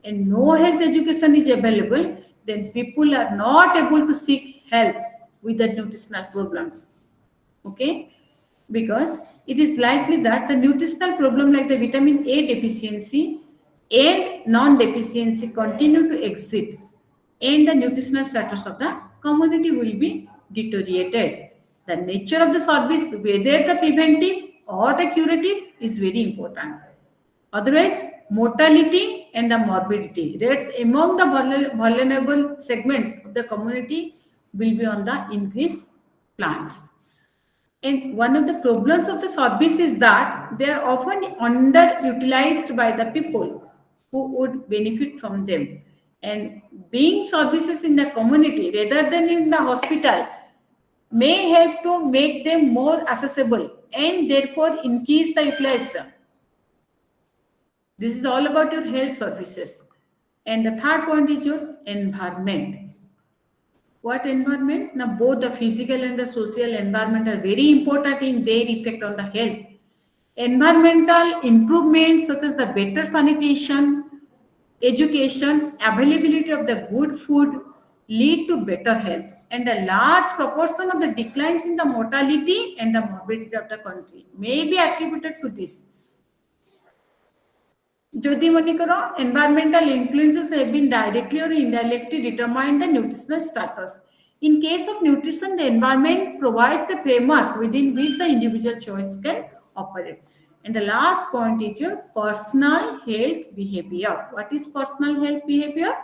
and no health education is available, then people are not able to seek help with the nutritional problems. Okay? Because it is likely that the nutritional problem like the vitamin A deficiency and non-deficiency continue to exist, and the nutritional status of the community will be deteriorated. The nature of the service, whether the preventive or the curative, is very important. Otherwise, mortality and the morbidity rates among the vulnerable segments of the community will be on the increased plans. And one of the problems of the service is that they are often underutilized by the people who would benefit from them. And being services in the community rather than in the hospital may help to make them more accessible and therefore increase the utilization. This is all about your health services. And the third point is your environment. What environment? Now, both the physical and the social environment are very important in their effect on the health. Environmental improvements such as the better sanitation, education, availability of the good food lead to better health. And a large proportion of the declines in the mortality and the morbidity of the country may be attributed to this. Jyoti Manikara, environmental influences have been directly or indirectly determined the nutritional status. In case of nutrition, the environment provides a framework within which the individual choice can operate. And the last point is your personal health behavior. What is personal health behavior?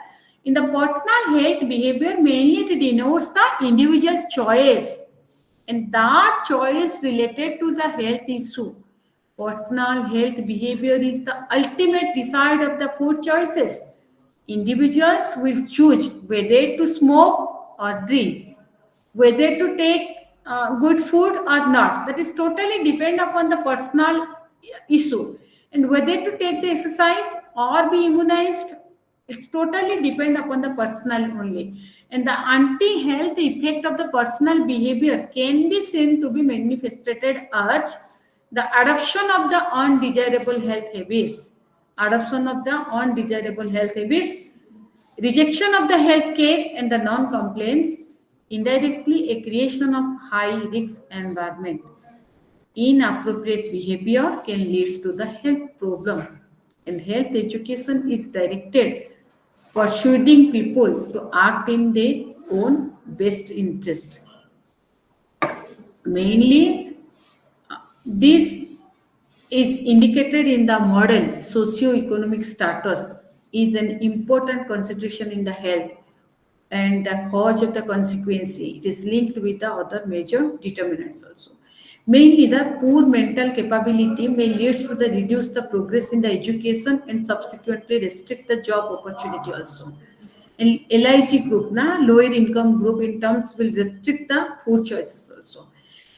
In the personal health behavior, mainly it denotes the individual choice, and that choice related to the health issue. Personal health behavior is the ultimate decider of the food choices. Individuals will choose whether to smoke or drink, whether to take good food or not. That is totally depend upon the personal issue. And whether to take the exercise or be immunized, it's totally depend upon the personal only. And the anti-health effect of the personal behavior can be seen to be manifested as the adoption of the undesirable health habits. Adoption of the undesirable health habits, rejection of the health care and the non-compliance, indirectly a creation of high risk environment. Inappropriate behavior can lead to the health problem, and health education is directed persuading people to act in their own best interest. Mainly, this is indicated in the model socio-economic status is an important consideration in the health and the cause of the consequence. It is linked with the other major determinants also. Mainly, the poor mental capability may lead to the reduce the progress in the education and subsequently restrict the job opportunity also. And LIG group, lower income group in terms will restrict the food choices also.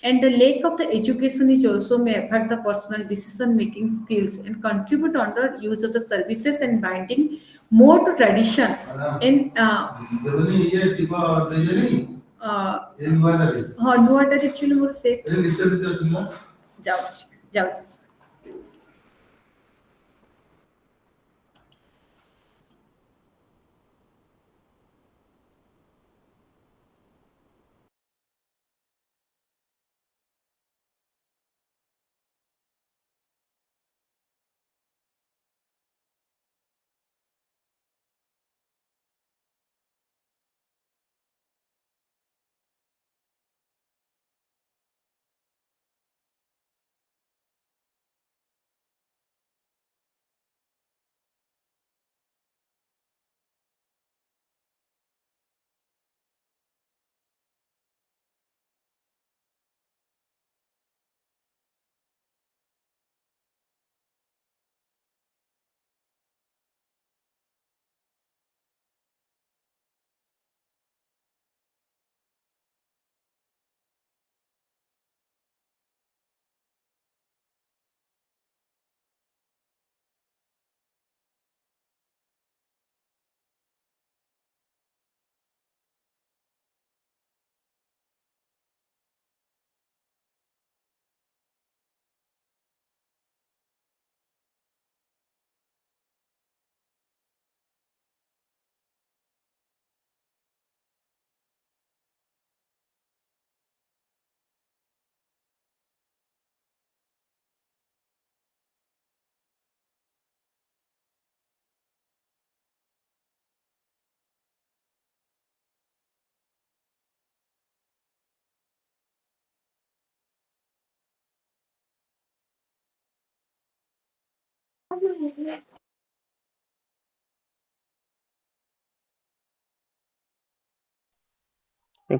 And the lack of the education is also may affect the personal decision making skills and contribute under use of the services and binding more to tradition and ହଁ ନୂଆଟା actually ମୋର ସେ ଯାଉଛି ଯାଉଛି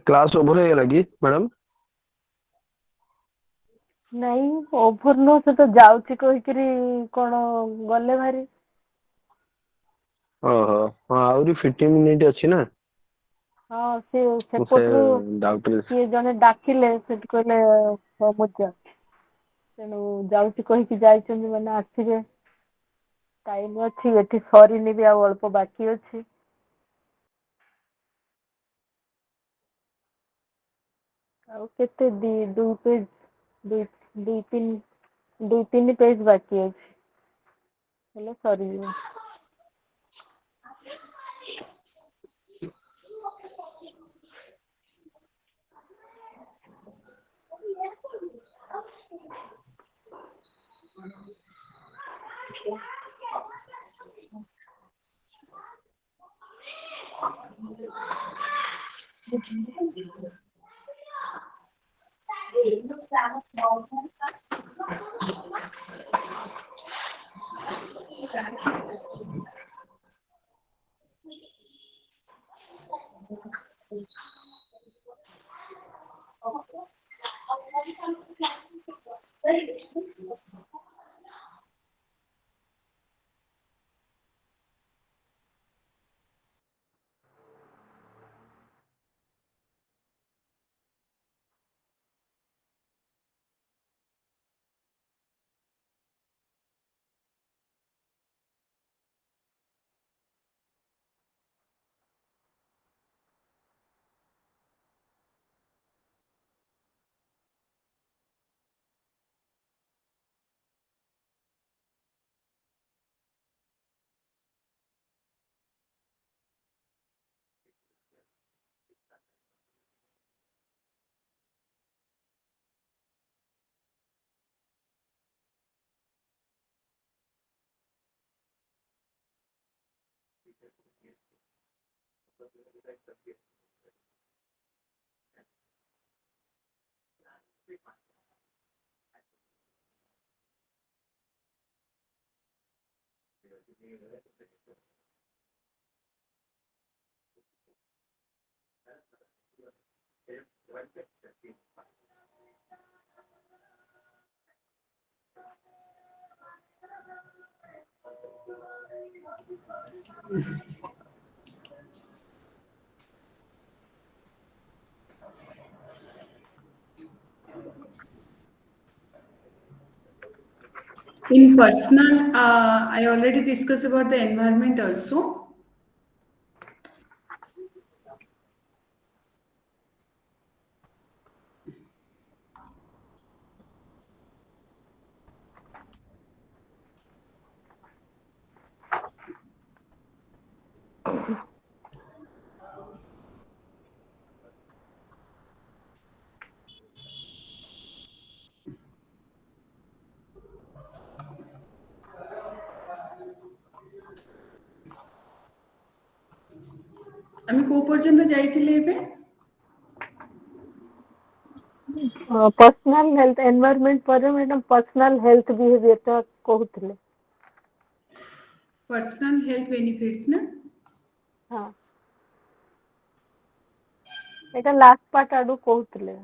class over हो लगी madam? ନାଇଁ over ନୁହଁ, ସେ ତ ଯାଉଛି କହିକିରି କଣ ଗଲେ ଭାରି। ଓହୋ ହଁ, ଆହୁରି 15 ମିନିଟ୍ ଅଛି ନା। ହଁ ସେ ମୁଁ ସେ ସେପଟରୁ ଡାଉଟରେ। କିଏ ଜଣେ ଡାକିଲେ, ସେଠି କହିଲେ ସମୁଦ୍ର, ତେଣୁ ଯାଉଛି କହିକି ଯାଇଛନ୍ତି, ମାନେ ଆସିବେ। ଟାଇମ୍ ଅଛି, ଏଠି ସରିନି ବି, ଆଉ ଅଳ୍ପ ବାକି ଅଛି। ଆଉ କେତେ ଦୁଇ ପେଜ୍, ଦୁଇ ତିନି ପେଜ୍ ବାକି ଅଛି, ହେଲେ ସରିଯିବ। In personal, I already discussed about the environment also. আমি কোউ পর্যন্ত যাইଥିଲେ ଏବେ? पर्सनाल हेल्थ एनवायरनमेंट पर मैडम पर्सनाल हेल्थ बिहेवियर कहूଥିଲେ। पर्सनल हेल्थ बेनिफिट्स ना? हाँ, ଏଇଟା ଲାଷ୍ଟ ପାର୍ଟ ଆଡୁ କହୁଥିଲେ।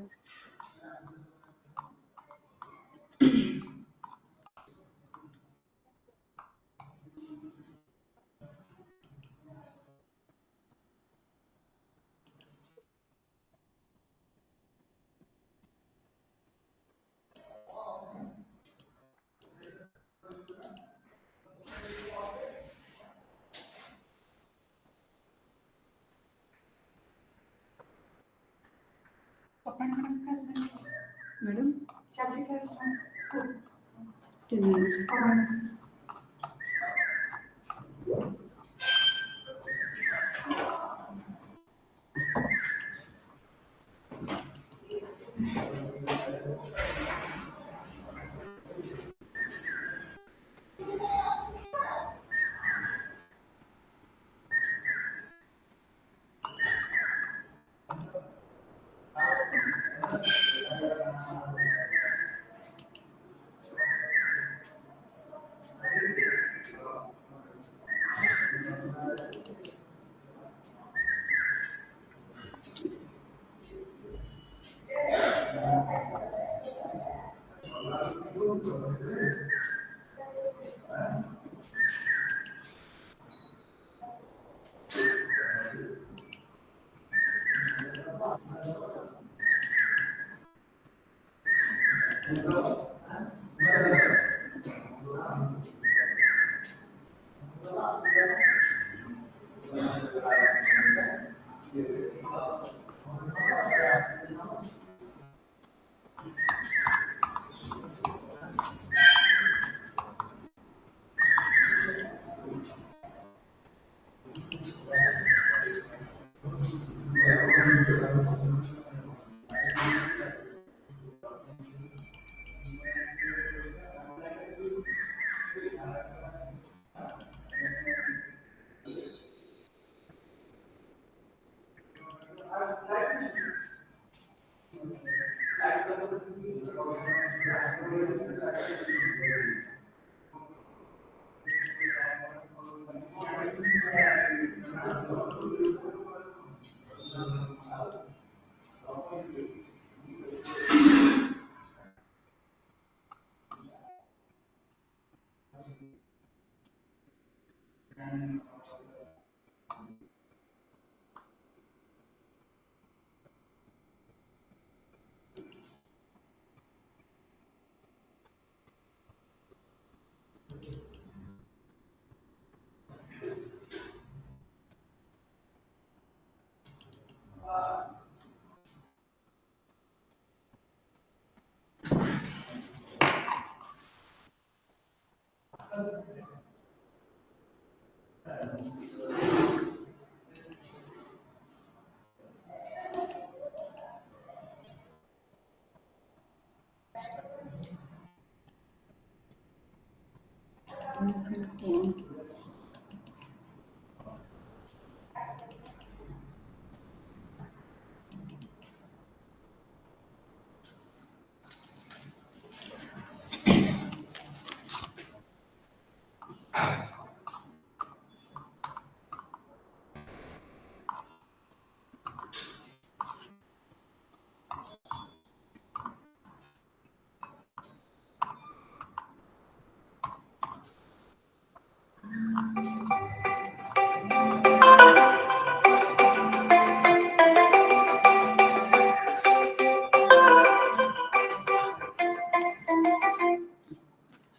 Madam 10 minutes.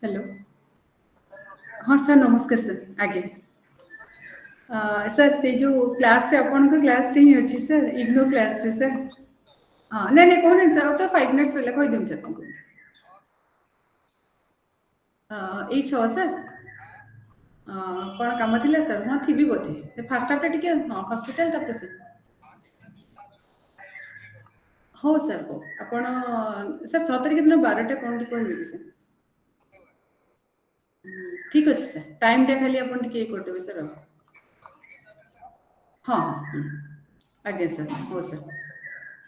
हेलो हाँ सर नमस्कार सर आगे सर से जो क्लास रे अपन को क्लास रे ही अच्छी सर इग्नो क्लास रे सर हाँ नहीं नहीं कौन है सर तो 5 मिनट्स रहा कोई दिन सर तुमको ଏଇ 6 ସାର୍ କ'ଣ କାମ ଥିଲା ସାର୍ ହଁ ଥିବି ବୋଧେ ଫାଷ୍ଟ ହାଫ୍ଟା ଟିକେ ହଁ ହସ୍ପିଟାଲ ତାପରେ ସାର୍ ହଉ ସାର୍ ହଉ ଆପଣ ସାର୍ 6 ତାରିଖ ଦିନ 12ଟା କ'ଣ ଟିକେ କହିବେ କି ସାର୍ ଠିକ୍ ଅଛି ସାର୍ ଟାଇମ୍ଟା ଖାଲି ଆପଣ ଟିକେ ଇଏ କରିଦେବେ ସାର୍ ଆଉ ହଁ ହଁ ଆଜ୍ଞା ସାର୍ ହଉ ସାର୍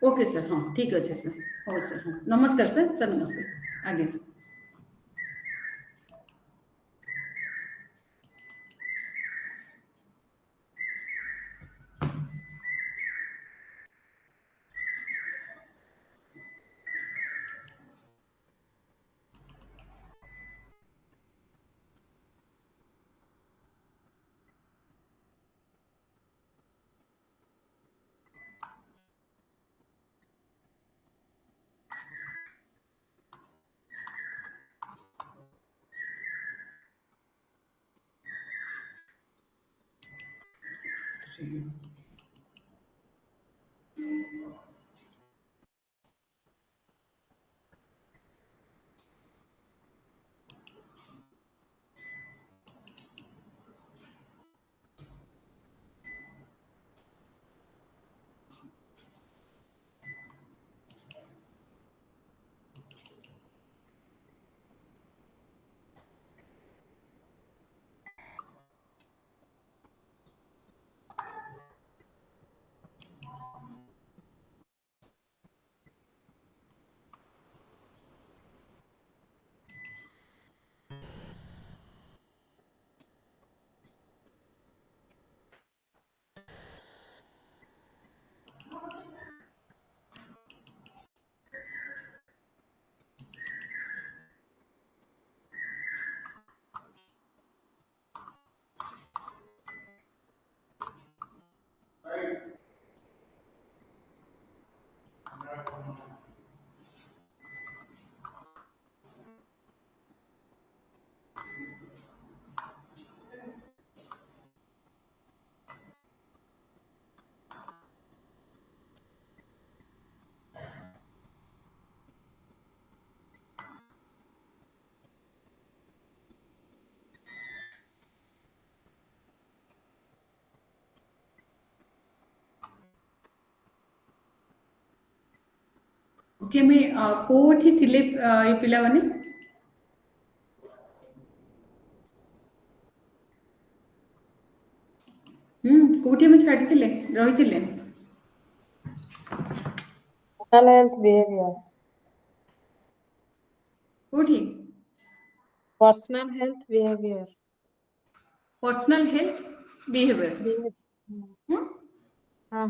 ଓକେ ସାର୍ ହଁ ଠିକ୍ ଅଛି ସାର୍ ହଉ ସାର୍ ହଁ ନମସ୍କାର ସାର୍ ସାର୍ ନମସ୍କାର ଆଜ୍ଞା ସାର୍ ओके मैं कोठी थिले ये पिला माने कोठी में छाड़ी थिले रही थिले Personal health behavior. कोठी Personal health behavior. Personal health behaviour Behavior. हाँ.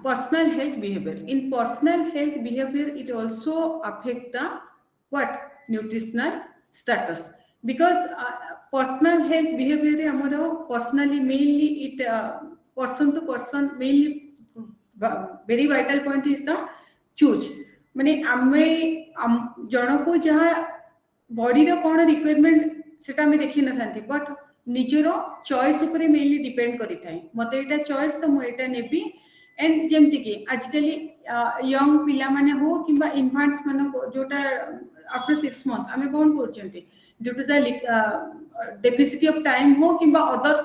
Personal health behavior. In personal health behavior, it also affect the what nutritional status because personal health behavior रे हमरो personally mainly it person to person mainly very vital point is the choose माने आमे जन को जहाँ body रो कौन requirement सेटा में देखी न थांती बट निजरो चॉइस ऊपर मेनली डिपेंड करी थाए मते एटा चॉइस तो मु एटा नेबी एंड जेमती कि आजकल यंग पिला माने हो किंबा इन्फांट्स माने जोटा आफ्टर 6 मंथ आमे कोन करचंती due to the deficit of time हो किंबा अदर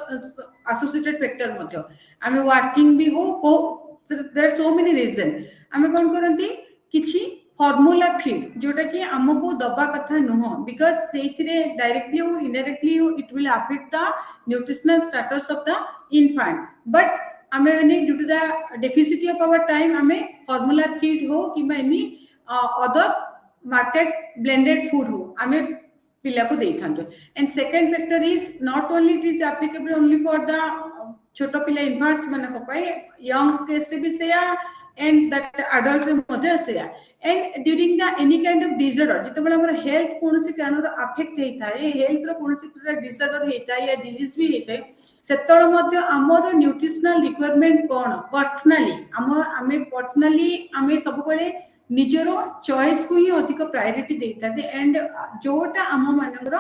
एसोसिएटेड फैक्टर मध्य आमे वर्किंग भी हो there are so many reason आमे कोन करंती किछि फॉर्मूला फीड जोटा कि हमको दबा कथा नुह बिकॉज से डायरेक्टली हो इनडायरेक्टली हो it will affect the nutritional status of the infant but आमे माने due to the deficit of our time आमे फॉर्मूला फीड हो किबा any other market blended food हो आमे पिला को देई थांतो and second factor is not only it is applicable only for the छोटो पिला इन्फेंट्स माने को पाए यंग केस रे भी सेया and that adult रे मध्ये सेया and during the any kind of disorder जिते बला हमर हेल्थ कोनसी कारण रो अफेक्ट हेता है हेल्थ रो कोनसी डिसऑर्डर हेता है या डिजीज भी हेता है सेतळ मध्ये हमर न्यूट्रिशनल रिक्वायरमेंट कोन पर्सनली आमे पर्सनली आमे सब बेले निजरो चॉइस को ही अधिक प्रायोरिटी देता दे एंड जोटा हम मानकर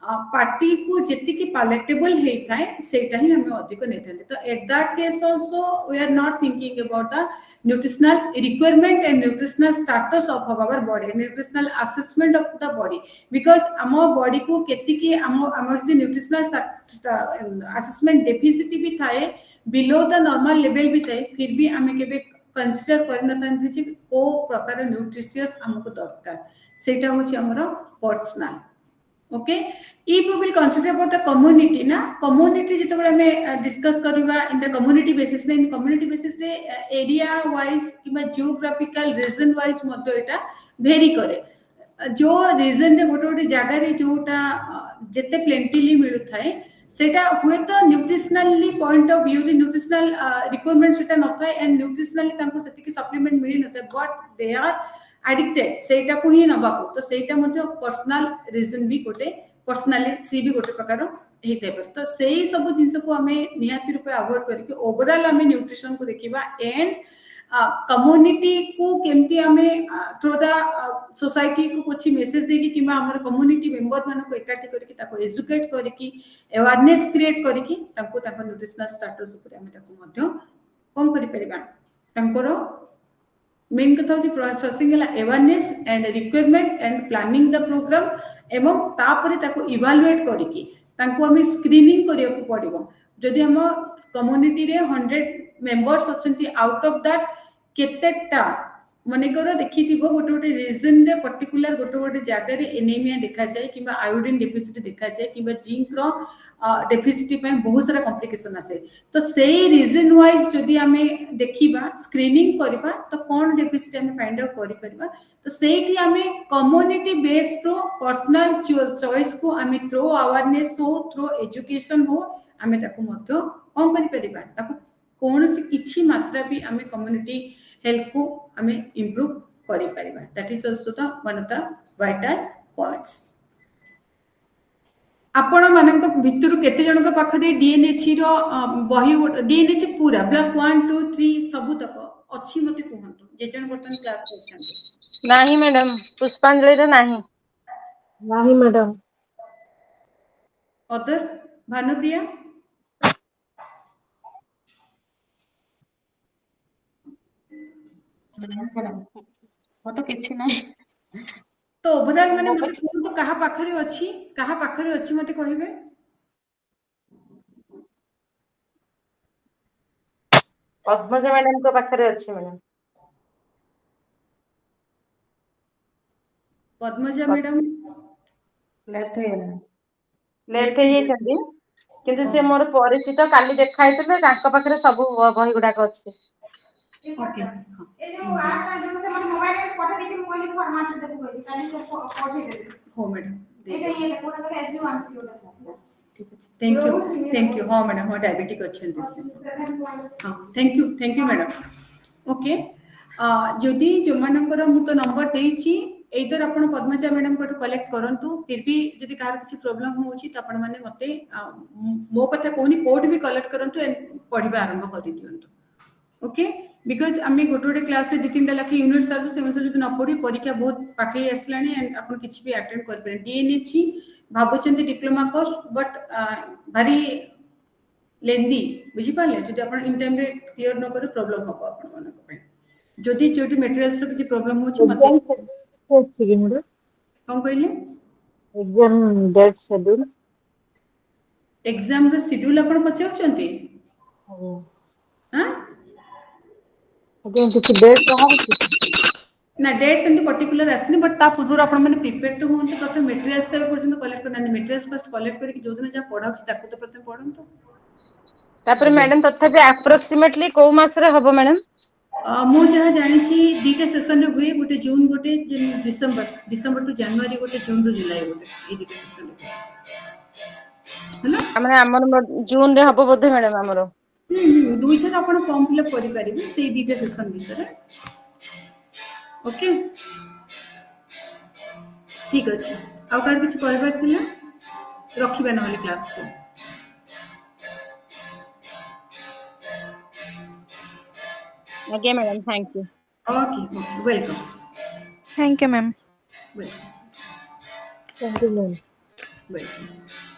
पार्टी को जेति की पैलेटेबल हेता है सेटा ही हमें अधिक नेते तो at that case also we are not thinking about the nutritional requirement and nutritional status of our body nutritional assessment of the body because our body को केति की हमर जदी nutritional assessment deficit भी थाए below the normal level भी थाए फिर भी हमें केबे कंसीडर करना तांती जे ओ प्रकार न्यूट्रिशियस हमको दरकार सेटा होची हमर personal okay if we will consider about the community ना कम्युनिटी जिते बळे हमें डिस्कस करबा in the community basis in community basis रे एरिया वाइज किबा जियोग्राफिकल रीजन वाइज मतो एटा वेरी करे जो रीजन रे गोटे गोटे जगह रे जोटा जेते प्लेंटिली मिलु थाए सेटा हुए तो न्यूट्रिशनली पॉइंट ऑफ व्यू रे न्यूट्रिशनल रिक्वायरमेंट सेटा न थाए एंड न्यूट्रिशनली तांको सेति की सप्लीमेंट मिली न थाए बट दे आर एडिक्टेड सेटा को ही नबा को तो सेटा मध्ये पर्सनल रीजन भी गोटे पर्सनली सी भी गोटे प्रकार हेते पर तो सेही सब जिंस को हमें निहाती रूपे अवॉइड करके ओवरऑल हमें न्यूट्रिशन को देखिबा एंड कम्युनिटी को केमती हमें थ्रू द सोसाइटी को कुछ मेसेज देकी किमा हमर कम्युनिटी मेंबर माने को एकाठी करके ताको एजुकेट करके अवेयरनेस क्रिएट करके ताको ताको न्यूट्रिशनल स्टेटस ऊपर हमें ताको मध्ये कोन करि परिबा तांकर मेन कथा होची प्रोसेसिंग ला awareness and requirement and planning the program एवं तापरे ताको इवैल्यूएट करिकि तांको हमें स्क्रीनिंग करिया को पड़िबो जदि हम कम्युनिटी रे 100 मेंबर्स अछंती आउट ऑफ दैट केतेटा माने करो देखिथिबो गोटे गोटे रीजन रे पर्टिकुलर गोटे गोटे जागा रे एनीमिया देखा जाय किबा आयोडीन डेफिसिट देखा जाय किबा जिंक रो डेफिसिट पे बहुत सारा कॉम्प्लिकेशन आसे तो सेही रीजन वाइज जदि हमें देखिबा स्क्रीनिंग करबा तो कोन डेफिसिट हमें फाइंड आउट करि परबा तो सेठी हमें कम्युनिटी बेस्ड रो पर्सनल चॉइस को हमें थ्रू अवेयरनेस हो थ्रू एजुकेशन हो हमें ताको मध्य कोन करि परबा ताको कोनसी किछि मात्रा भी हमें कम्युनिटी हेल्थ को हमें इंप्रूव करि परबा that is also the one of the vital points आपण मानक भितरु केते जणक पाखरे डीएनएच रो बही डीएनएच पूरा ब्लॉक 1 2 3 सब तक अछि मते कहंतु जे जण बर्तन क्लास करछन नहीं मैडम पुष्पांजलि रे नहीं नहीं मैडम अदर भानुप्रिया वो तो किछि नहीं तो ओवरऑल माने मते कहंतु कहा पाखरे अछि मते कहिबे पद्मजा मैडम को पाखरे अच्छी मैडम ପଦ୍ମଜା ମ୍ୟାଡାମ ଲେଫ୍ଟ ହେଇଗଲାଣି Left ଲେଫ୍ଟ ହେଇଯାଇଛନ୍ତି କିନ୍ତୁ ସେ ମୋର ପରିଚିତ କାଲି ଦେଖା ହେଇଥିଲେ ତାଙ୍କ ପାଖରେ ସବୁ ବହି ଗୁଡାକ ଅଛି। ଓକେ ହଉ ମ୍ୟାଡାମ थैंक यू हाँ मैडम हाँ डायबिटिक अच्छे हाँ थैंक यू मैडम ओके जदि जो मानकर मु तो नंबर देछि एइदर आपण पद्मजा मैडम को कलेक्ट करंतु फिर भी जदि कार किसी प्रॉब्लम होउछि त आपण माने मते मो कथा कोनी कोड भी कलेक्ट करंतु एंड पढिबा आरंभ कर दियंतु ओके बिकॉज आमे गोटे गोटे क्लास रे 2-3 लाख यूनिट सर्च से जदि न पढी परीक्षा बहुत पाखे आसलानी एंड आपण किछि भी अटेंड कर पे डीएनएच भाबुचंती डिप्लोमा कोर्स बट भारी लेंदी बुझी पाले जदि आपण इन टाइम रे क्लियर न करे प्रॉब्लम हो आपण मन को जदि जोटी मटेरियल्स रो किछि प्रॉब्लम होछि मते एग्जाम शेड्यूल ଅଛି କି ମୋର कोन कहले एग्जाम डेट शेड्यूल एग्जाम रो शेड्यूल आपण पचाउचंती ଆଜ୍ଞା हां ଆଜ୍ଞା କିଛି ଡେଟ୍ ବାହାରିଛି ना डेट सेमती पर्टिकुलर आसनी बट ता पूर्व आपण माने प्रिपेयर तो होंते प्रथम मटेरियल्स के पर्यंत कलेक्ट करना मटेरियल्स फर्स्ट कलेक्ट करके जो दिन जा पढाउछि ताकू तो प्रथम पढंतु तापर मैडम तथापि अप्रोक्सीमेटली को मास रे हबो मैडम मु जहाँ जानी दीटा सेसन रे हुए गोटे जून गोटे डिसेंबर टू जनवरी गोटे जून टू जुलाई गोटे ए दीटा सेसन हैला हमने हमर जून रे हबो बोधे मैडम हमरो दुई थर आपण फॉर्म फिल अप करि परिबे सेई दीटा सेसन भीतर ओके ठीक अछि आ कार किछ कहबार थिला रखिबा नहले क्लास को okay madam thank you okay welcome thank you ma'am welcome thank you ma'am welcome